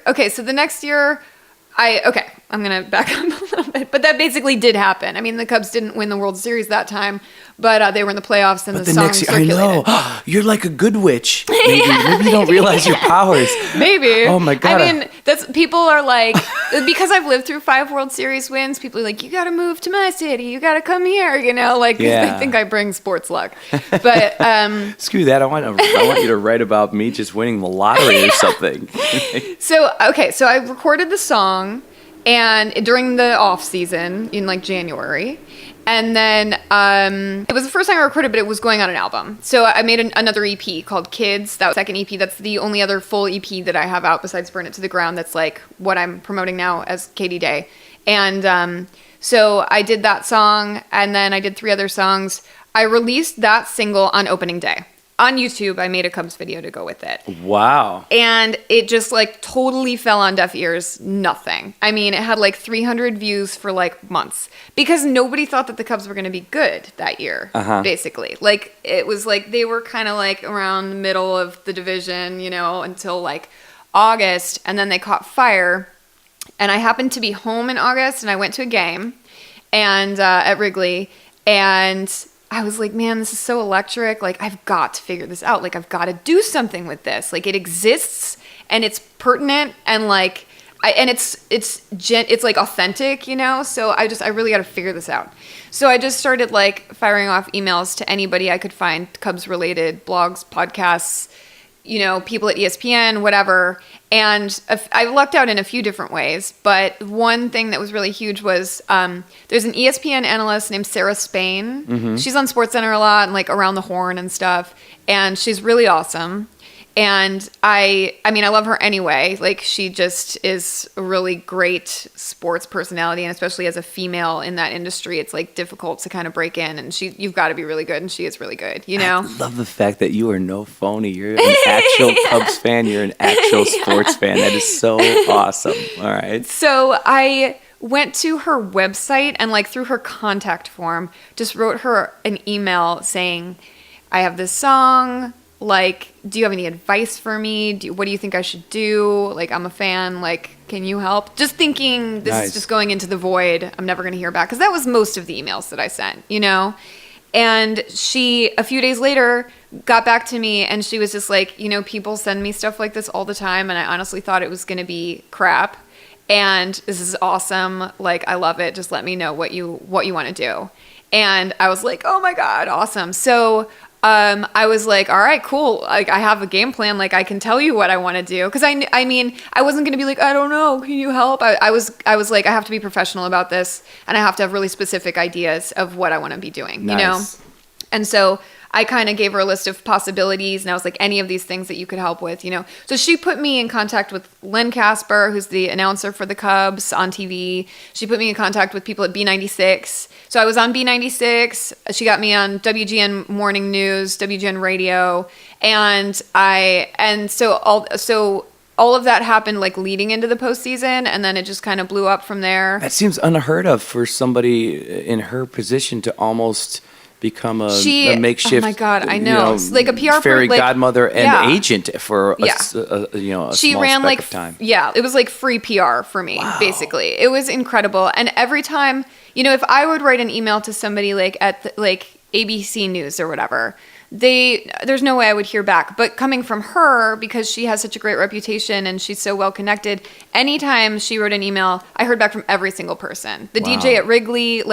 I'm going to back up a little bit, but that basically did happen. The Cubs didn't win the World Series that time, But they were in the playoffs, and the song circulated. I know. You're like a good witch. Maybe you don't realize your powers. Maybe. Oh my God. I mean, people are like, because I've lived through 5 World Series wins, people are like, you got to move to my city. You got to come here, like, they think I bring sports luck. But screw that. I want you to write about me just winning the lottery or something. So I recorded the song and during the off season in like January. And then it was the first time I recorded, but it was going on an album. So I made another EP called Kids. That was the second EP. That's the only other full EP that I have out besides Burn It to the Ground. That's like what I'm promoting now as Katie Day. And so I did that song, and then I did 3 other songs. I released that single on opening day. On YouTube, I made a Cubs video to go with it. Wow. And it just like totally fell on deaf ears. Nothing. I mean, it had like 300 views for like months because nobody thought that the Cubs were going to be good that year, basically. Like it was like they were kind of like around the middle of the division, until like August. And then they caught fire. And I happened to be home in August, and I went to a game and at Wrigley, and I was like, man, this is so electric. Like, I've got to figure this out. Like, I've got to do something with this. Like, it exists, and it's pertinent, and like, it's like authentic, So I really got to figure this out. So I just started like firing off emails to anybody I could find, Cubs related blogs, podcasts, people at ESPN, whatever. And I lucked out in a few different ways. But one thing that was really huge was there's an ESPN analyst named Sarah Spain. Mm-hmm. She's on SportsCenter a lot and like Around the Horn and stuff. And she's really awesome. And I mean, I love her anyway. Like, she just is a really great sports personality, and especially as a female in that industry, it's like difficult to kind of break in. And you've got to be really good, and she is really good. I love the fact that you are no phony. You're an actual Cubs fan. You're an actual sports fan. That is so awesome. All right. So I went to her website and like through her contact form, just wrote her an email saying, I have this song. Like, do you have any advice for me? What do you think I should do? Like, I'm a fan. Like, can you help? Just thinking this is just going into the void. I'm never going to hear back. Because that was most of the emails that I sent, And she, a few days later, got back to me, and she was just like, people send me stuff like this all the time, and I honestly thought it was going to be crap. And this is awesome. Like, I love it. Just let me know what you want to do. And I was like, oh my God, awesome. So I was like, all right, cool. Like, I have a game plan. Like, I can tell you what I want to do. Because I mean, I wasn't going to be like, I don't know. Can you help? I was like, I have to be professional about this, and I have to have really specific ideas of what I want to be doing, And so I kind of gave her a list of possibilities, and I was like, any of these things that you could help with, So she put me in contact with Len Casper, who's the announcer for the Cubs on TV. She put me in contact with people at B96. So I was on B96. She got me on WGN Morning News, WGN Radio, and so all of that happened like leading into the postseason, and then it just kind of blew up from there. That seems unheard of for somebody in her position to almost become a makeshift. Oh my God, I know. Like a PR fairy godmother and agent for a she small ran speck like of time. It was like free PR for me. Wow. Basically. It was incredible. And every time, if I would write an email to somebody like at ABC News or whatever, there's no way I would hear back. But coming from her, because she has such a great reputation and she's so well connected, anytime she wrote an email, I heard back from every single person. The DJ at Wrigley,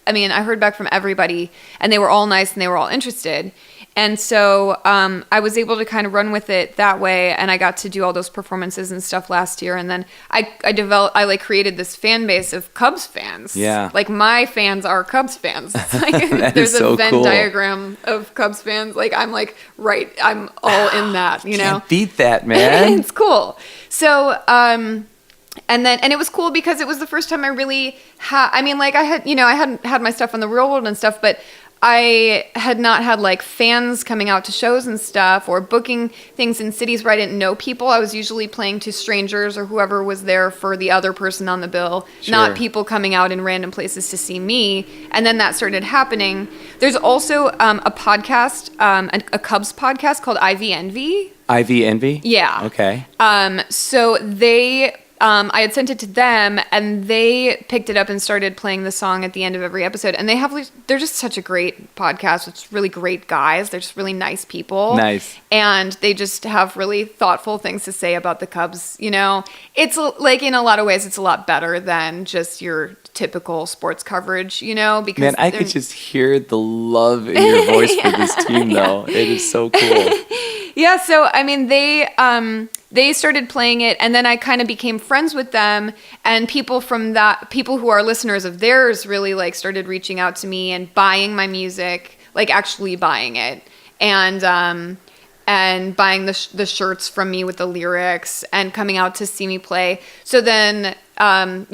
I heard back from everybody, and they were all nice and they were all interested. And so I was able to kind of run with it that way, and I got to do all those performances and stuff last year. And then I created this fan base of Cubs fans. Yeah. Like, my fans are Cubs fans. Like, there's a Venn diagram of Cubs fans. Like, I'm like, I'm all in that, Can't beat that, man. It's cool. So, and it was cool because it was the first time I really I hadn't had my stuff on the Real World and stuff, but I had not had like fans coming out to shows and stuff or booking things in cities where I didn't know people. I was usually playing to strangers or whoever was there for the other person on the bill, not people coming out in random places to see me. And then that started happening. There's also a podcast, a Cubs podcast called IV Envy. IV Envy? Yeah. Okay. So they I had sent it to them, and they picked it up and started playing the song at the end of every episode. And they're just such a great podcast. It's really great guys. They're just really nice people. Nice. And they just have really thoughtful things to say about the Cubs. It's like, in a lot of ways, it's a lot better than just your typical sports coverage, because man, I could just hear the love in your voice for this team, though. It is so cool. Yeah, so I mean, they started playing it, and then I kind of became friends with them, and people who are listeners of theirs really like started reaching out to me and buying my music, like actually buying it, and buying the shirts from me with the lyrics, and coming out to see me play. So then, their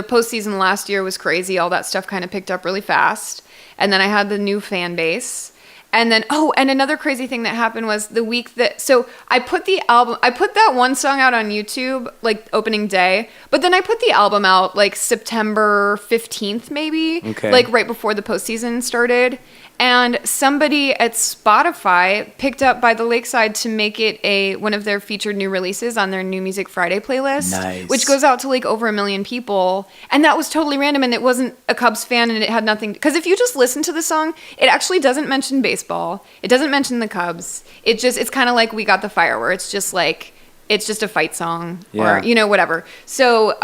postseason last year was crazy. All that stuff kind of picked up really fast, and then I had the new fan base. And then, and another crazy thing that happened was the week so I put that one song out on YouTube, like opening day, but then I put the album out like September 15th, maybe, like right before the postseason started. And somebody at Spotify picked up By the Lakeside to make it one of their featured new releases on their New Music Friday playlist, nice. Which goes out to like over 1 million people. And that was totally random, and it wasn't a Cubs fan, and it had nothing. Because if you just listen to the song, it actually doesn't mention baseball. It doesn't mention the Cubs. It's kind of like We Got the Fire, where it's just like, it's just a fight song or, whatever. So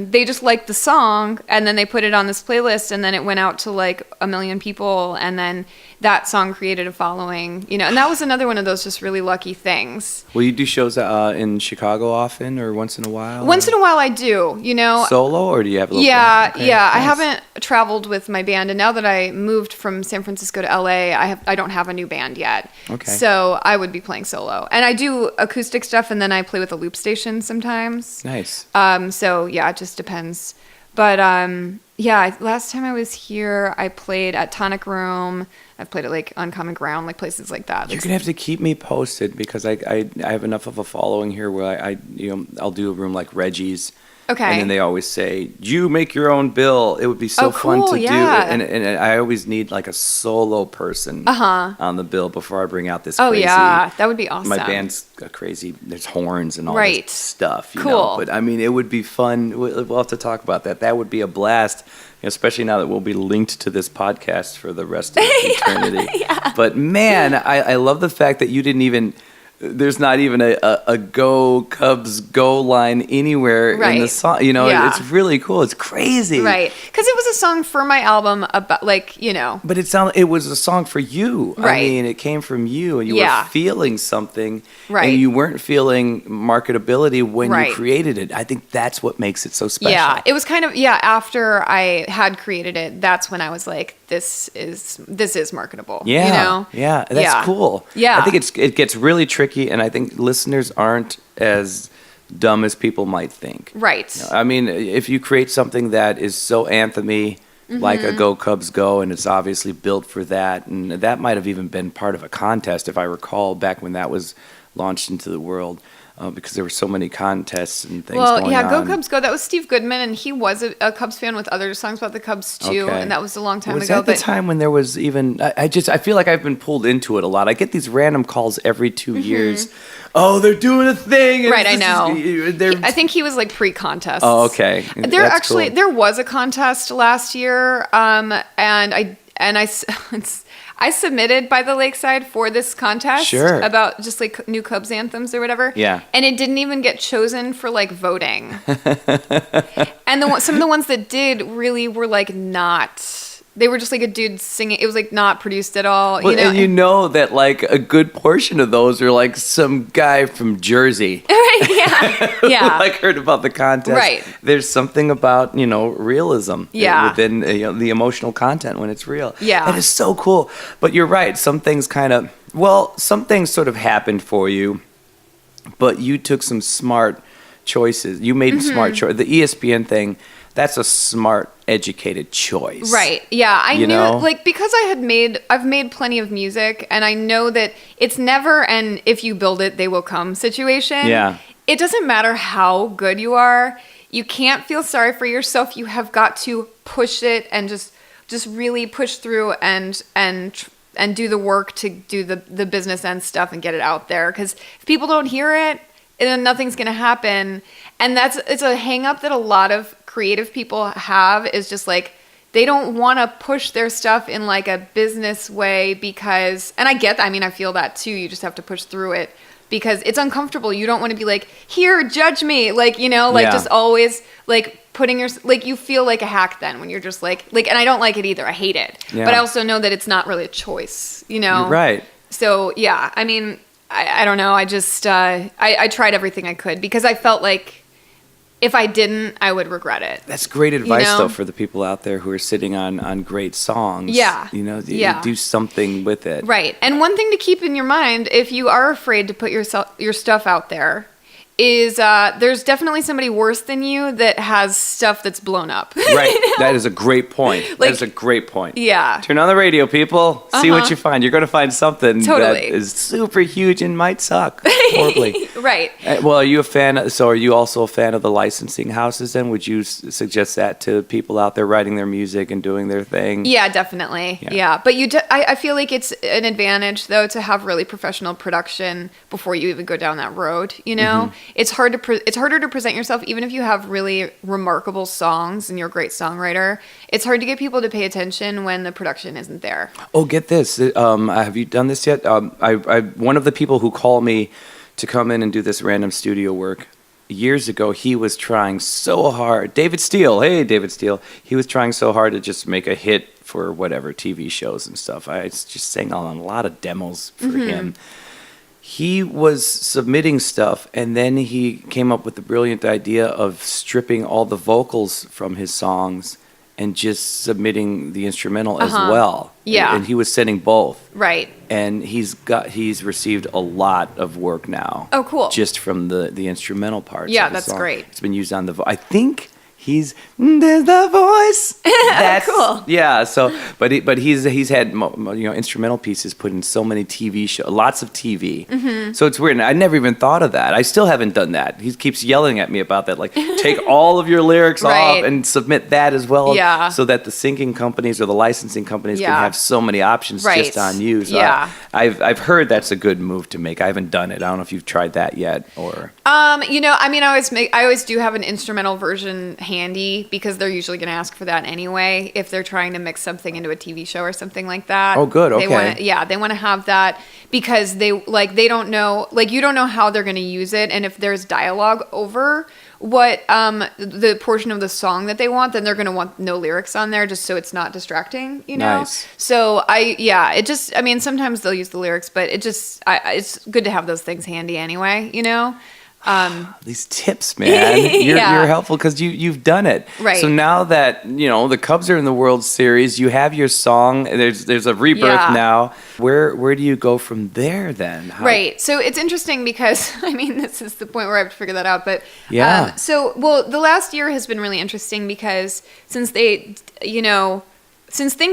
they just liked the song, and then they put it on this playlist, and then it went out to like 1 million people, and then that song created a following, and that was another one of those just really lucky things. Will you do shows in Chicago often or once in a while? Once in a while I do, Solo, or do you have a local? Yeah, okay, yeah. nice. I haven't traveled with my band, and now that I moved from San Francisco to LA, I don't have a new band yet. Okay. So I would be playing solo. And I do acoustic stuff, and then I play with a loop station sometimes. Nice. So yeah, it just depends. But last time I was here, I played at Tonic Room. I've played at like Uncommon Ground, like places like that. You're gonna have to keep me posted, because I have enough of a following here where I'll do a room like Reggie's. Okay. And then they always say, you make your own bill. It would be so fun to do. And I always need like a solo person on the bill before I bring out this crazy. Oh, yeah. That would be awesome. My band's crazy. There's horns and all this stuff. Cool. But I mean, it would be fun. We'll have to talk about that. That would be a blast, especially now that we'll be linked to this podcast for the rest of eternity. Yeah. But man, I love the fact that you didn't even... There's not even a Go Cubs Go line anywhere in the song. It's really cool. It's crazy. Right. Because it was a song for my album about, like, But it was a song for you. Right. I mean, it came from you, and you were feeling something. Right. And you weren't feeling marketability when you created it. I think that's what makes it so special. Yeah. It was kind of, after I had created it, that's when I was like, this is marketable. Yeah. Yeah. That's cool. Yeah. I think it gets really tricky. And I think listeners aren't as dumb as people might think. Right. I mean, if you create something that is so anthem-y, like a Go Cubs Go, and it's obviously built for that, and that might have even been part of a contest, if I recall, back when that was launched into the world. Because there were so many contests and things going on. Go Cubs Go. That was Steve Goodman, and he was a Cubs fan with other songs about the Cubs too, and that was a long time ago. Was that the time when there was even... I feel like I've been pulled into it a lot. I get these random calls every 2 years. Oh, they're doing a thing. Right, I know. I think he was like pre-contest. Oh, okay. There was a contest last year, and I submitted By the Lakeside for this contest about just like new Cubs anthems or whatever. Yeah. And it didn't even get chosen for like voting. And some of the ones that did really were like not. They were just like a dude singing. It was like not produced at all. Well, and that like a good portion of those are like some guy from Jersey. Right. Yeah. Like heard about the contest. Right. There's something about, realism. Yeah. Within the emotional content when it's real. Yeah. That is so cool. But you're right. Some things some things sort of happened for you, but you took some smart choices. You made smart choices. The ESPN thing, that's a smart, educated choice. Right. Yeah. I knew, like, because I've made plenty of music, and I know that it's never an if you build it, they will come situation. Yeah. It doesn't matter how good you are. You can't feel sorry for yourself. You have got to push it and just really push through and do the work to do the business end stuff and get it out there. Because if people don't hear it, then nothing's going to happen. And it's a hang up that a lot of creative people have, is just like, they don't want to push their stuff in like a business way because, and I get that. I mean, I feel that too. You just have to push through it because it's uncomfortable. You don't want to be like, here, judge me. Like, you know, like just always like putting your, like you feel like a hack then when you're just like, and I don't like it either. I hate it. Yeah. But I also know that it's not really a choice, you know? You're right. So yeah, I mean, I don't know. I just, I tried everything I could because I felt like, if I didn't, I would regret it. That's great advice, though, for the people out there who are sitting on great songs. Yeah. You know, do something with it. Right. And one thing to keep in your mind, if you are afraid to put your stuff out there, is there's definitely somebody worse than you that has stuff that's blown up. Right. You know? That is a great point. That is a great point. Yeah. Turn on the radio, people. See what you find. You're going to find something that is super huge and might suck horribly. Right. Well, are you a fan? So are you also a fan of the licensing houses then? Would you suggest that to people out there writing their music and doing their thing? Yeah, definitely. Yeah. But I feel like it's an advantage, though, to have really professional production before you even go down that road, you know? Mm-hmm. It's harder to present yourself, even if you have really remarkable songs and you're a great songwriter. It's hard to get people to pay attention when the production isn't there. Oh, get this. Have you done this yet? One of the people who called me to come in and do this random studio work years ago, he was trying so hard. David Steele. Hey, David Steele. He was trying so hard to just make a hit for whatever TV shows and stuff. I just sang on a lot of demos for him. He was submitting stuff, and then he came up with the brilliant idea of stripping all the vocals from his songs and just submitting the instrumental as well. Yeah. And he was sending both. Right. And he's received a lot of work now. Oh, cool. Just from the instrumental parts. Yeah, of the that's song. great. It's been used on I think there's the voice. That's cool. Yeah. So, but he's had instrumental pieces put in so many TV shows, lots of TV. Mm-hmm. So it's weird. I never even thought of that. I still haven't done that. He keeps yelling at me about that. Like, take all of your lyrics off and submit that as well. Yeah. So that the syncing companies or the licensing companies can have so many options just on you. So I've heard that's a good move to make. I haven't done it. I don't know if you've tried that yet or. I always do have an instrumental version handy because they're usually going to ask for that anyway if they're trying to mix something into a TV show or something like that. Oh, good. Okay. They want to have that because they don't know, like you don't know how they're going to use it, and if there's dialogue over what the portion of the song that they want, then they're going to want no lyrics on there just so it's not distracting, you know? Nice. So sometimes they'll use the lyrics, but it's good to have those things handy anyway, you know? These tips, man, you're helpful because you've done it. Right. So now that the Cubs are in the World Series, you have your song. There's a rebirth now. Where do you go from there then? Right. So it's interesting because this is the point where I have to figure that out. But the last year has been really interesting because since things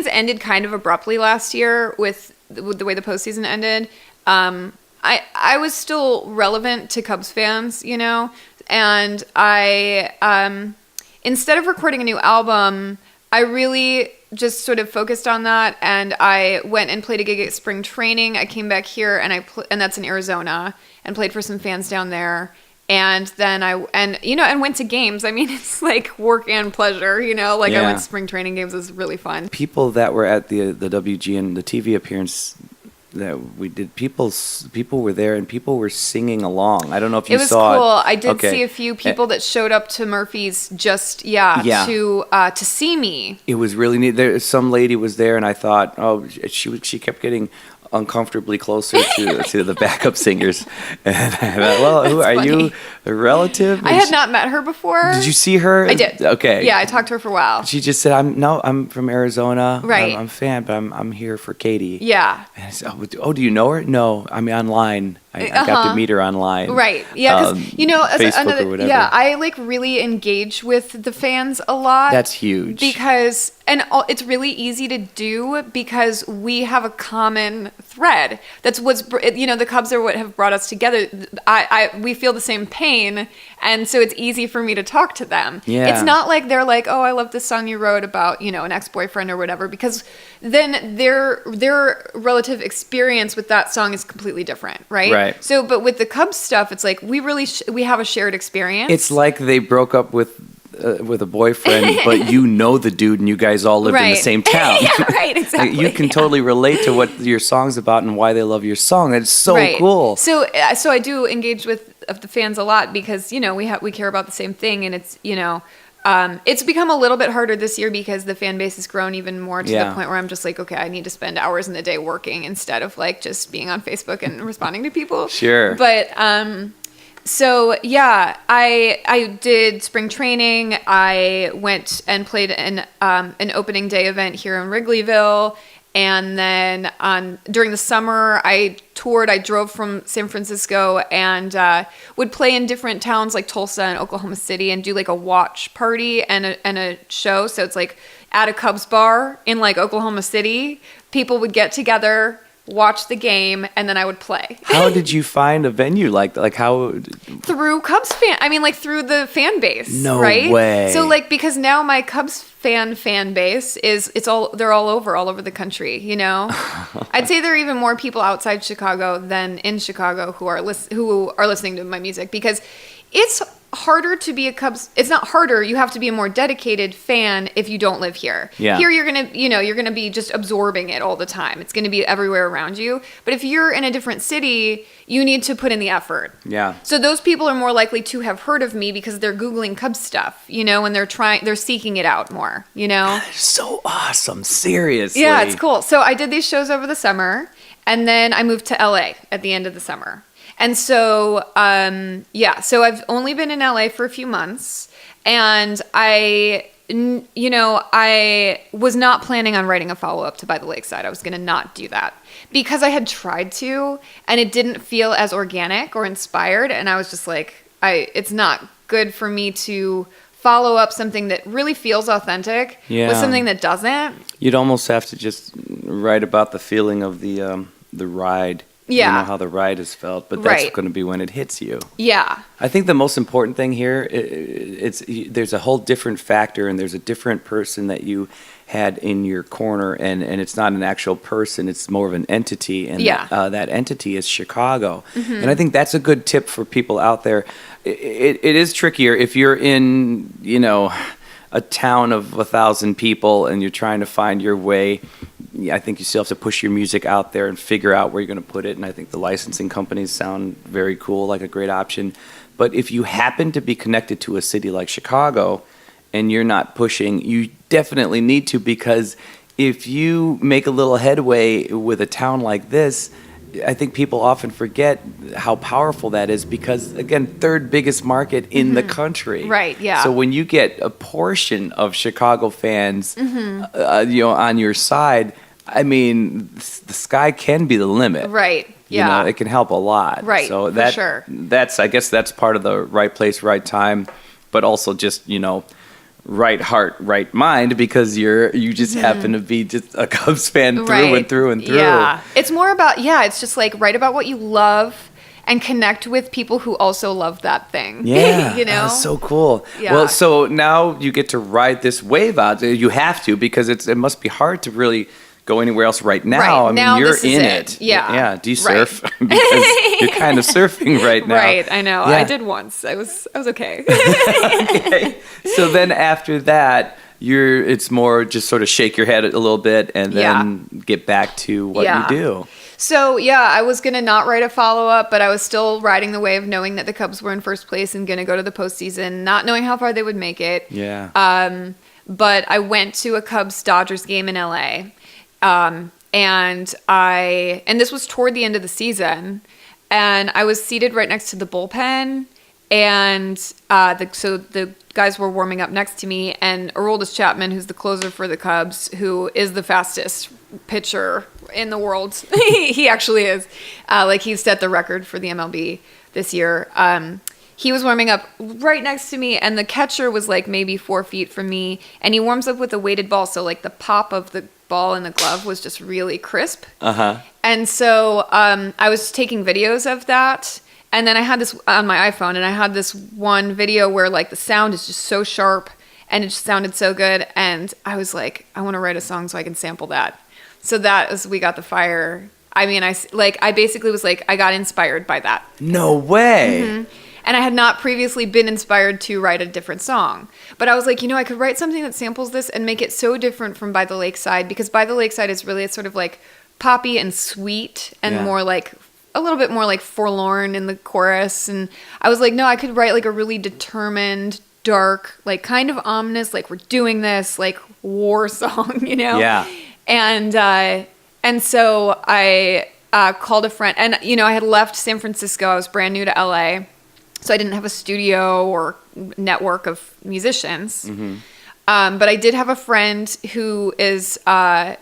ended kind of abruptly last year with the way the postseason ended. I was still relevant to Cubs fans, and I, instead of recording a new album, I really just sort of focused on that, and I went and played a gig at spring training. I came back here, and and that's in Arizona, and played for some fans down there. And then and went to games. It's like work and pleasure, I went to spring training games. It was really fun. People that were at the WGN, the TV appearance that we did, people were there and people were singing along. I don't know if you saw it. It was cool. I did see a few people that showed up to Murphy's just to see me. It was really neat. Some lady was there, and I thought, she kept getting uncomfortably closer to the backup singers, and I thought, well, who are you, a relative? I had not met her before. Did you see her? I did. Okay. Yeah, I talked to her for a while. She just said, I'm from Arizona. Right. I'm a fan, but I'm here for Katie. Yeah. And I said, oh, do you know her? No, I'm online. I got to meet her online. Right. Yeah, because Facebook or whatever. Yeah, I really engage with the fans a lot. That's huge. Because it's really easy to do because we have a common thread. That's what's the Cubs are what have brought us together. We feel the same pain, And so it's easy for me to talk to them. Yeah. It's not like they're like, oh, I love this song you wrote about, an ex-boyfriend or whatever, because then their relative experience with that song is completely different, right? Right. So, but with the Cubs stuff, it's like we really we have a shared experience. It's like they broke up with a boyfriend, but the dude, and you guys all lived in the same town. Yeah, right, exactly. You can totally relate to what your song's about and why they love your song. It's so cool. So I do engage with the fans a lot because we care about the same thing, and it's it's become a little bit harder this year because the fan base has grown even more to the point where I'm just like, okay, I need to spend hours in the day working instead of like just being on Facebook and responding to people. Sure. But so yeah, I did spring training. I went and played an opening day event here in Wrigleyville, and then during the summer I toured. I drove from San Francisco and would play in different towns like Tulsa and Oklahoma City and do like a watch party and a show. So it's like at a Cubs bar in like Oklahoma City, people would get together, watch the game, and then I would play. How did you find a venue like that? Like how? Through Cubs through the fan base. No right? way. So like, because now my Cubs fan base they're all over the country, I'd say there are even more people outside Chicago than in Chicago who are listening to my music, because it's harder to be a Cubs. It's not harder. You have to be a more dedicated fan if you don't live here. Yeah. Here you're going to be just absorbing it all the time. It's going to be everywhere around you. But if you're in a different city, you need to put in the effort. Yeah. So those people are more likely to have heard of me because they're Googling Cubs stuff, and they're seeking it out more, So awesome. Seriously. Yeah, it's cool. So I did these shows over the summer, and then I moved to LA at the end of the summer. And so, so I've only been in LA for a few months, and I was not planning on writing a follow-up to By the Lakeside. I was going to not do that because I had tried to, and it didn't feel as organic or inspired. And I was just like, it's not good for me to follow up something that really feels authentic with something that doesn't. You'd almost have to just write about the feeling of the ride. Yeah. How the ride is felt, but that's going to be when it hits you. Yeah. I think the most important thing here, there's a whole different factor, and there's a different person that you had in your corner, and it's not an actual person, it's more of an entity, and that entity is Chicago. Mm-hmm. And I think that's a good tip for people out there. It is trickier if you're in, a town of 1,000 people and you're trying to find your way. I think you still have to push your music out there and figure out where you're going to put it. And I think the licensing companies sound very cool, like a great option. But if you happen to be connected to a city like Chicago and you're not pushing, you definitely need to, because if you make a little headway with a town like this, I think people often forget how powerful that is, because, again, third biggest market in the country. Right, yeah. So when you get a portion of Chicago fans, on your side, I mean, the sky can be the limit. Right, yeah. It can help a lot. Right, so for sure. I guess that's part of the right place, right time, but also just, right heart, right mind, because you just happen to be just a Cubs fan through and through and through. Yeah, it's more about it's just like write about what you love and connect with people who also love that thing. Yeah, that's so cool. Yeah. Well, so now you get to ride this wave out. You have to, because it must be hard to really go anywhere else right now. Right. I mean, now you're this is in it. it. Yeah. Yeah. Do you surf? Because you're kind of surfing right now. Right. I know. Yeah. I did once. I was okay. Okay. So then after that, it's more just sort of shake your head a little bit and then get back to what you do. So, I was going to not write a follow-up, but I was still riding the wave knowing that the Cubs were in first place and going to go to the postseason, not knowing how far they would make it. Yeah. But I went to a Cubs-Dodgers game in LA. And this was toward the end of the season, and I was seated right next to the bullpen, and the guys were warming up next to me, and Aroldis Chapman, who's the closer for the Cubs, who is the fastest pitcher in the world, he actually is, he set the record for the MLB this year. He was warming up right next to me, and the catcher was maybe 4 feet from me, and he warms up with a weighted ball, so the pop of the ball in the glove was just really crisp. And so I was taking videos of that, And then I had this on my iPhone, and I had this one video where like the sound is just so sharp and it just sounded so good. And I was like, I want to write a song so I can sample that. So that is We Got the Fire. I mean, I basically was like, I got inspired by that. No way. Mm-hmm. And I had not previously been inspired to write a different song. But I was like, I could write something that samples this and make it so different from By the Lakeside, because By the Lakeside is really sort of like poppy and sweet and more like a little bit more like forlorn in the chorus. And I was like, no, I could write like a really determined, dark, like kind of ominous, like we're doing this, like war song, Yeah. And so I called a friend, and I had left San Francisco. I was brand new to LA. So I didn't have a studio or network of musicians. Mm-hmm. But I did have a friend who is, I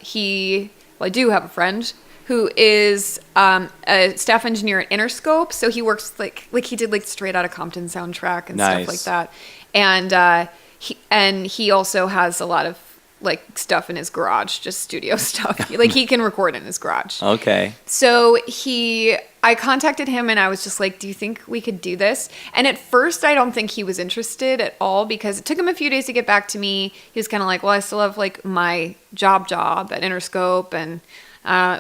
do have a friend who is a staff engineer at Interscope. So he works like he did like Straight Outta Compton soundtrack and stuff like that. And he also has a lot of like stuff in his garage, just studio stuff. Like he can record in his garage. Okay. So I contacted him and I was just like, do you think we could do this? And at first I don't think he was interested at all, because it took him a few days to get back to me. He was kind of like, well, I still have like my job at Interscope, and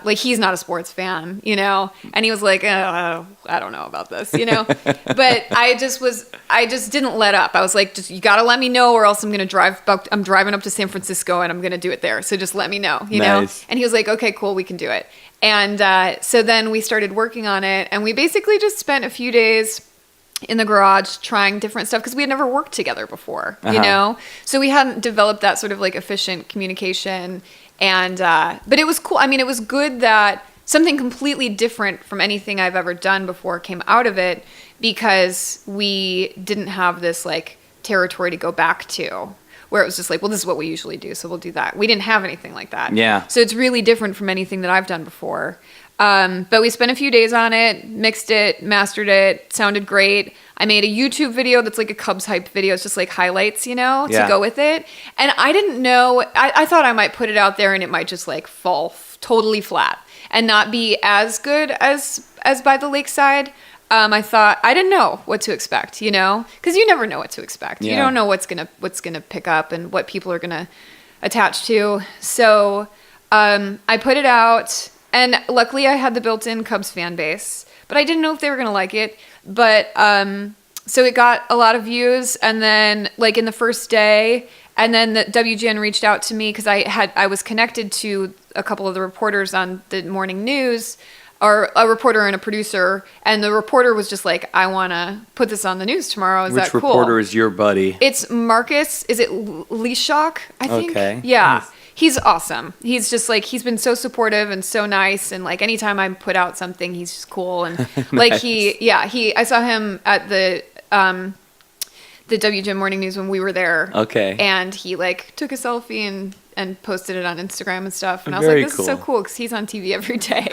like he's not a sports fan, and he was like, I don't know about this, but I just didn't let up. I was like, you got to let me know, or else I'm driving up to San Francisco and I'm going to do it there. So just let me know, Nice. And he was like, okay, cool, we can do it. And so then we started working on it, and we basically just spent a few days in the garage trying different stuff, because we had never worked together before, so we hadn't developed that sort of like efficient communication. And but it was cool. I mean, it was good that something completely different from anything I've ever done before came out of it, because we didn't have this like territory to go back to, where it was just like, well, this is what we usually do, so we'll do that. We didn't have anything like that. Yeah. So it's really different from anything that I've done before. But we spent a few days on it, mixed it, mastered it, sounded great. I made a YouTube video that's like a Cubs hype video. It's just like highlights, to go with it. And I didn't know, I thought I might put it out there and it might just like fall totally flat and not be as good as By the Lakeside. I didn't know what to expect, because you never know what to expect. Yeah. You don't know what's gonna pick up and what people are gonna attach to. So I put it out, and luckily I had the built-in Cubs fan base, but I didn't know if they were gonna like it. But so it got a lot of views, and then like in the first day, and then the WGN reached out to me because I was connected to a couple of the reporters on the morning news, or a reporter and a producer, and the reporter was just like, I want to put this on the news tomorrow. Is that cool? Which reporter is your buddy? It's Marcus. Is it Leashok, I think? Okay. Yeah. Nice. He's awesome. He's just like, he's been so supportive and so nice. And like anytime I put out something, he's just cool. And like nice. I saw him at the WGN Morning News when we were there. Okay. And he like took a selfie and posted it on Instagram and stuff. And I was like, this is so cool, because he's on TV every day,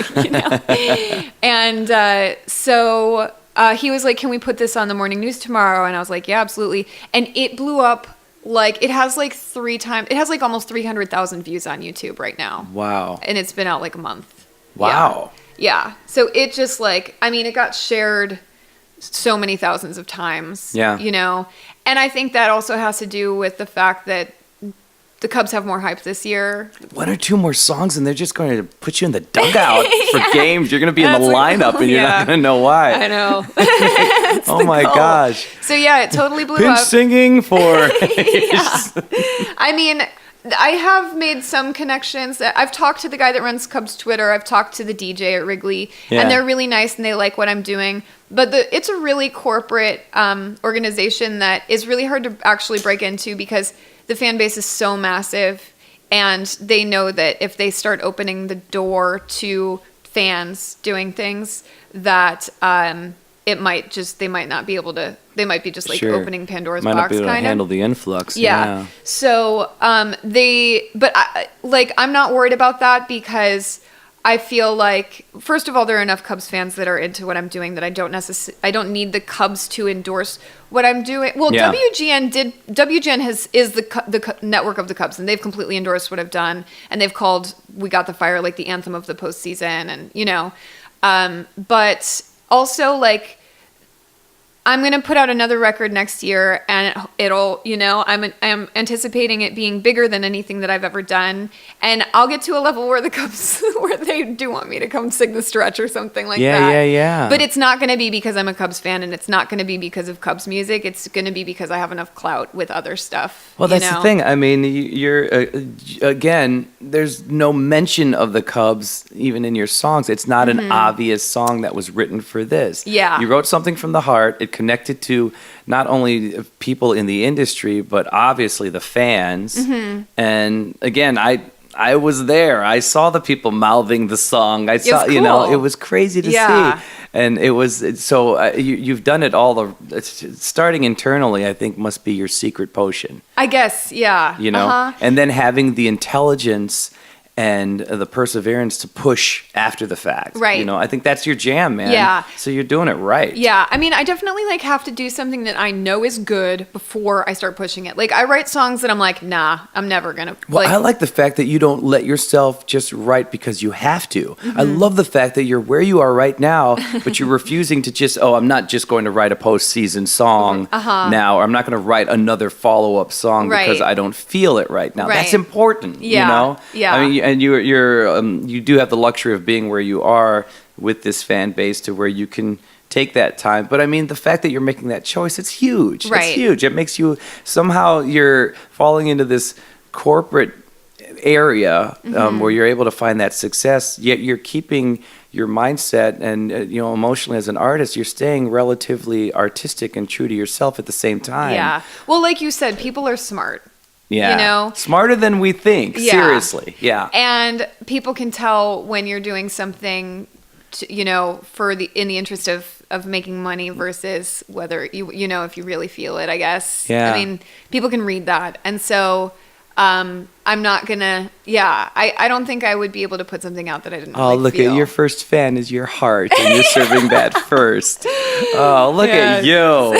And so he was like, can we put this on the morning news tomorrow? And I was like, yeah, absolutely. And it blew up. Like, it has like almost 300,000 views on YouTube right now. Wow. And it's been out like a month. Wow. Yeah. So it just like, I mean, it got shared so many thousands of times. Yeah. And I think that also has to do with the fact that the Cubs have more hype this year. 1 or 2 more songs, and they're just going to put you in the dugout for games. You're going to be in the lineup, and you're not going to know why. I know. Oh my gosh. So yeah, it totally blew Pinch up. singing for. I mean, I have made some connections. I've talked to the guy that runs Cubs Twitter. I've talked to the DJ at Wrigley, and they're really nice and they like what I'm doing. But it's a really corporate organization that is really hard to actually break into, because the fan base is so massive, and they know that if they start opening the door to fans doing things, that they might not be able to. They might be just like opening Pandora's box, might not be able kind to of handle the influx. Yeah. So I'm not worried about that, because I feel like, first of all, there are enough Cubs fans that are into what I'm doing that I don't need the Cubs to endorse what I'm doing. Well, yeah. WGN is the network of the Cubs, and they've completely endorsed what I've done, and they've called We Got the Fire like the anthem of the postseason, and but also like I'm going to put out another record next year, and it'll, I'm anticipating it being bigger than anything that I've ever done. And I'll get to a level where the Cubs, where they do want me to come sing the stretch or something like that. Yeah. But it's not going to be because I'm a Cubs fan, and it's not going to be because of Cubs music. It's going to be because I have enough clout with other stuff. Well, that's the thing. I mean, you're, again, there's no mention of the Cubs even in your songs. It's not an obvious song that was written for this. Yeah. You wrote something from the heart. It connected to not only people in the industry, but obviously the fans. And again, I was there. I saw the people mouthing the song. I saw, cool. it was crazy to see. And it was, so you've done it all. Starting internally, I think, must be your secret potion. I guess, yeah. And then having the intelligence and the perseverance to push after the fact. Right. I think that's your jam, man. Yeah. So you're doing it right. Yeah. I mean, I definitely have to do something that I know is good before I start pushing it. Like, I write songs that I'm like, nah, I'm never going to. Well, I like the fact that you don't let yourself just write because you have to. I love the fact that you're where you are right now, but you're refusing to just, I'm not just going to write a postseason song now, or I'm not going to write another follow-up song because I don't feel it right now. Right. That's important, Yeah. I mean, and you do have the luxury of being where you are with this fan base to where you can take that time. But I mean, the fact that you're making that choice, it's huge. Right. It's huge. It makes you, somehow you're falling into this corporate area where you're able to find that success, yet you're keeping your mindset and emotionally as an artist, you're staying relatively artistic and true to yourself at the same time. Yeah. Well, like you said, people are smart. Yeah. Smarter than we think. Yeah. Seriously. Yeah. And people can tell when you're doing something, for in the interest of making money versus whether if you really feel it, I guess. Yeah. I mean, people can read that. And so I'm not gonna. Yeah. I don't think I would be able to put something out that I didn't. Oh, look feel. at your first fan is your heart, and you're serving that first. Oh, look at you.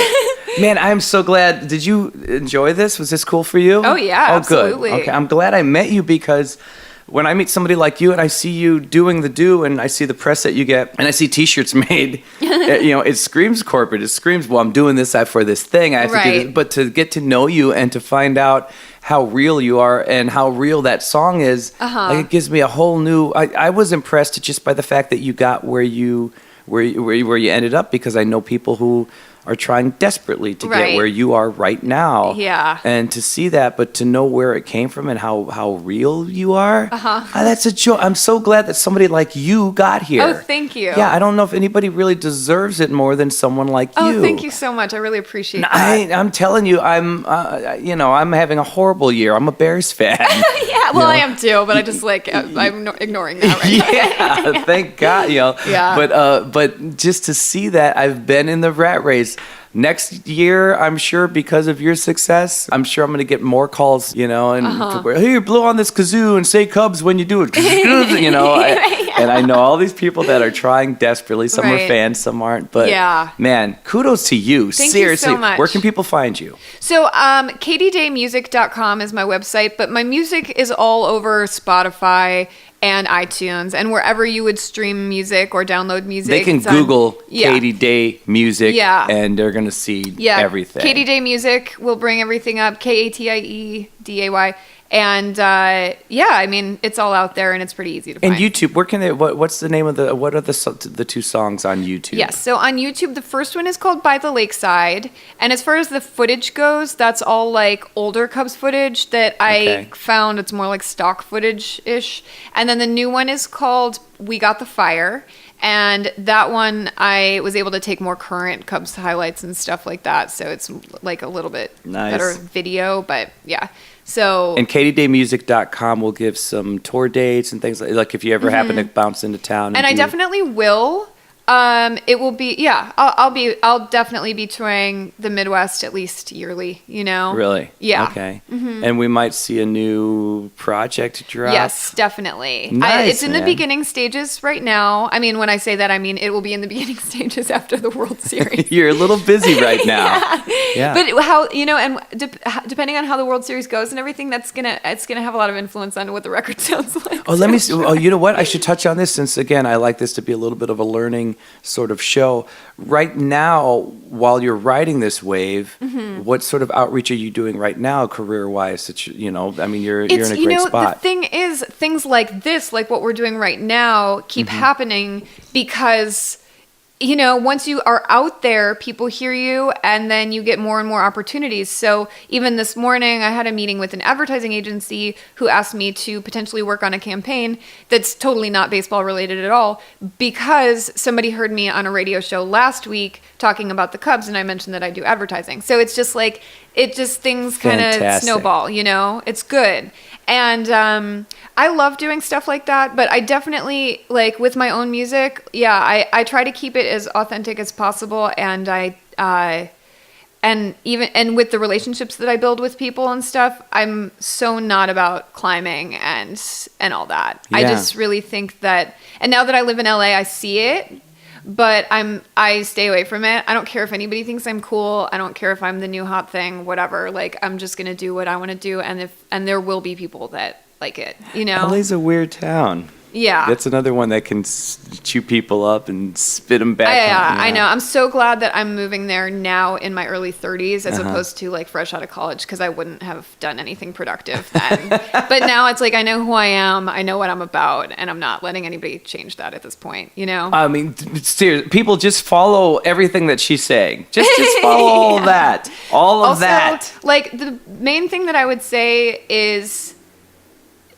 Man, I'm so glad. Did you enjoy this? Was this cool for you? Oh, yeah, absolutely. Good. Okay, I'm glad I met you because when I meet somebody like you and I see you doing the do and I see the press that you get and I see T-shirts made, it screams corporate. It screams, well, I'm doing this for this thing. I have to do this. But to get to know you and to find out how real you are and how real that song is, it gives me a whole new. I was impressed just by the fact that you got where you ended up because I know people who are trying desperately to get where you are right now. Yeah. And to see that, but to know where it came from and how real you are, that's a joy. I'm so glad that somebody like you got here. Oh, thank you. Yeah, I don't know if anybody really deserves it more than someone like you. Oh, thank you so much. I really appreciate that. I'm telling you, I'm having a horrible year. I'm a Bears fan. Yeah, well, I am too, but I just I'm ignoring that right now. Yeah, thank God, Yeah. But just to see that, I've been in the rat race. Next year, I'm sure because of your success, I'm sure I'm going to get more calls, and hey, blow on this kazoo and say Cubs when you do it, and I know all these people that are trying desperately. Some are fans, some aren't, but man, kudos to you. Thank Seriously, you so much. Where can people find you? So, katiedaymusic.com is my website, but my music is all over Spotify and iTunes, and wherever you would stream music or download music. They can Google Katie Day Music, and they're going to see everything. Katie Day Music will bring everything up, KATIEDAY. And I mean, it's all out there, and it's pretty easy to find. And YouTube, where can they? What's the name of what are the two songs on YouTube? Yes, so on YouTube, the first one is called By the Lakeside, and as far as the footage goes, that's all like older Cubs footage that I found. It's more like stock footage-ish, and then the new one is called We Got the Fire. And that one, I was able to take more current Cubs highlights and stuff like that, so it's like a little bit better video, but yeah. So, and katiedaymusic.com will give some tour dates and things like if you ever happen to bounce into town. And I definitely will. It will be, I'll definitely be touring the Midwest at least yearly, Really? Yeah. Okay. And we might see a new project drop. Yes, definitely. Nice, it's in the beginning stages right now. I mean, when I say that, I mean, it will be in the beginning stages after the World Series. You're a little busy right now. Yeah. But how, and depending on how the World Series goes and everything, it's going to have a lot of influence on what the record sounds like. Oh, let me see. Oh, you know what? I should touch on this since, again, I like this to be a little bit of a learning sort of show. Right now, while you're riding this wave, what sort of outreach are you doing right now, career-wise? That I mean, you're in a great spot. The thing is, things like this, like what we're doing right now, keep happening because, once you are out there, people hear you, and then you get more and more opportunities. So even this morning, I had a meeting with an advertising agency who asked me to potentially work on a campaign that's totally not baseball related at all, because somebody heard me on a radio show last week talking about the Cubs, and I mentioned that I do advertising. So it's just like, things kind of snowball, It's good. And I love doing stuff like that, but I definitely, like, with my own music, I try to keep it as authentic as possible, and and with the relationships that I build with people and stuff, I'm so not about climbing and all that. Yeah. I just really think that, and now that I live in LA, I see it, but I stay away from it. I don't care if anybody thinks I'm cool. I don't care if I'm the new hot thing, whatever. Like, I'm just going to do what I want to do. And there will be people that like it, LA's a weird town. Yeah. That's another one that can chew people up and spit them back. I know. I'm so glad that I'm moving there now in my early 30s as opposed to like fresh out of college, because I wouldn't have done anything productive then. But now it's like, I know who I am. I know what I'm about, and I'm not letting anybody change that at this point, I mean, seriously, people just follow everything that she's saying. Just follow all of that. All of that. Like, the main thing that I would say is,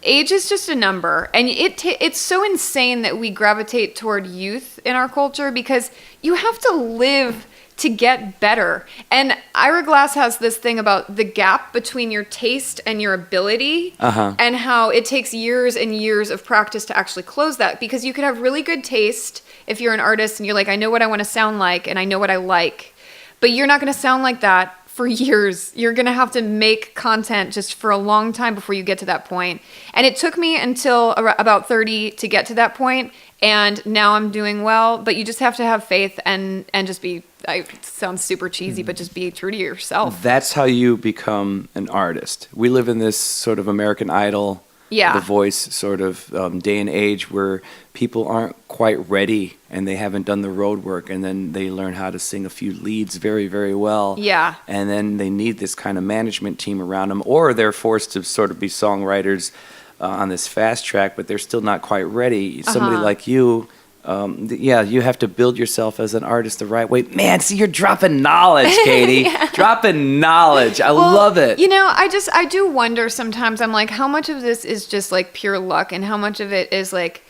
age is just a number, and it's so insane that we gravitate toward youth in our culture, because you have to live to get better. And Ira Glass has this thing about the gap between your taste and your ability, and how it takes years and years of practice to actually close that, because you could have really good taste if you're an artist and you're like, I know what I want to sound like and I know what I like, but you're not going to sound like that for years. You're going to have to make content just for a long time before you get to that point. And it took me until about 30 to get to that point. And now I'm doing well, but you just have to have faith and just be, it sounds super cheesy, but just be true to yourself. That's how you become an artist. We live in this sort of American Idol, The Voice sort of day and age where people aren't quite ready and they haven't done the road work, and then they learn how to sing a few leads very, very well. Yeah. And then they need this kind of management team around them, or they're forced to sort of be songwriters on this fast track, but they're still not quite ready. Somebody like you, you have to build yourself as an artist the right way. Man, see, you're dropping knowledge, Katie. Dropping knowledge. I love it. I do wonder sometimes, I'm like, how much of this is just like pure luck, and how much of it is like,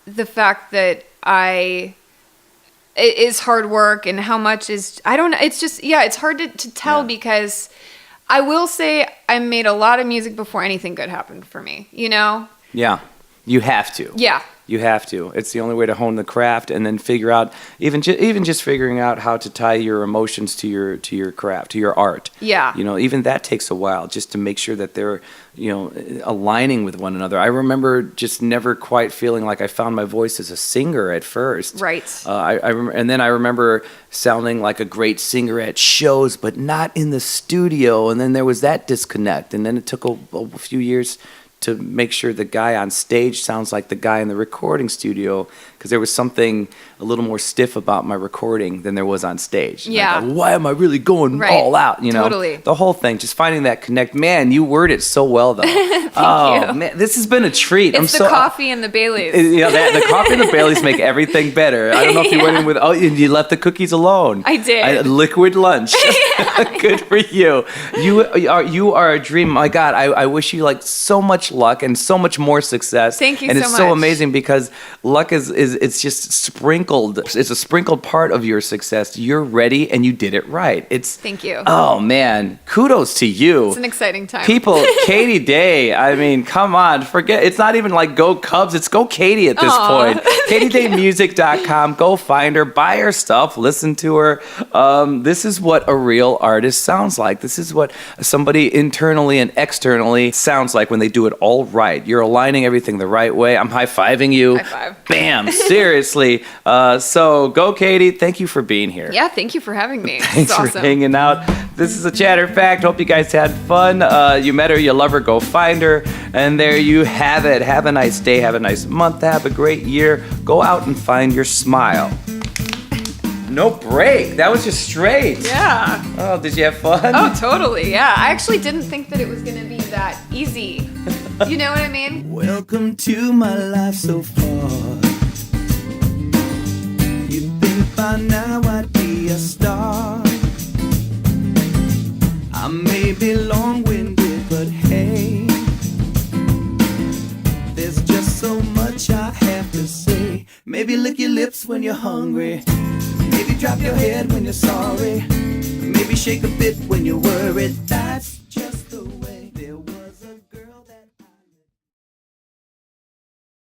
the fact that it is hard work, and how much is, I don't know. It's just, it's hard to tell, because I will say I made a lot of music before anything good happened for me, Yeah, you have to. Yeah. You have to. It's the only way to hone the craft, and then figure out, even just figuring out how to tie your emotions to your craft, to your art. Yeah. Even that takes a while, just to make sure that they're, aligning with one another. I remember just never quite feeling like I found my voice as a singer at first. Right. And then I remember sounding like a great singer at shows, but not in the studio. And then there was that disconnect. And then it took a few years to make sure the guy on stage sounds like the guy in the recording studio, because there was something a little more stiff about my recording than there was on stage. Yeah. Like, why am I really going all out? Totally. The whole thing, just finding that connect. Man, you word it so well, though. Thank you. Man, this has been a treat. It's the coffee and the Baileys. The coffee and the Baileys make everything better. I don't know if you went in with, and you left the cookies alone. I did. Liquid lunch. Good for you. You are a dream. My God, I wish you like so much luck and so much more success. Thank you so much. And it's so much. amazing, because luck is it's just sprinkled. It's a sprinkled part of your success. You're ready and you did it right. Thank you. Oh man, kudos to you. It's an exciting time. People, Katie Day. I mean, come on, forget. It's not even like go Cubs. It's go Katie at this point. KatieDayMusic.com. Go find her, buy her stuff, listen to her. This is what a real artist sounds like. This is what somebody internally and externally sounds like when they do it all right. You're aligning everything the right way. I'm high-fiving you. High five. Bam. Seriously. So go, Katie. Thank you for being here. Yeah, thank you for having me. Thanks it's for awesome. hanging out. This is a Chatter Fact. Hope you guys had fun. You met her, you love her, go find her. And there you have it. Have a nice day. Have a nice month. Have a great year. Go out and find your smile. No break. That was just straight. Yeah. Oh, did you have fun? Oh, totally. Yeah. I actually didn't think that it was going to be that easy. You know what I mean? Welcome to my life so far. You'd think by now I'd be a star. I may be long-winded, but hey, there's just so much I have to say. Maybe lick your lips when you're hungry. Maybe drop your head when you're sorry. Maybe shake a bit when you're worried.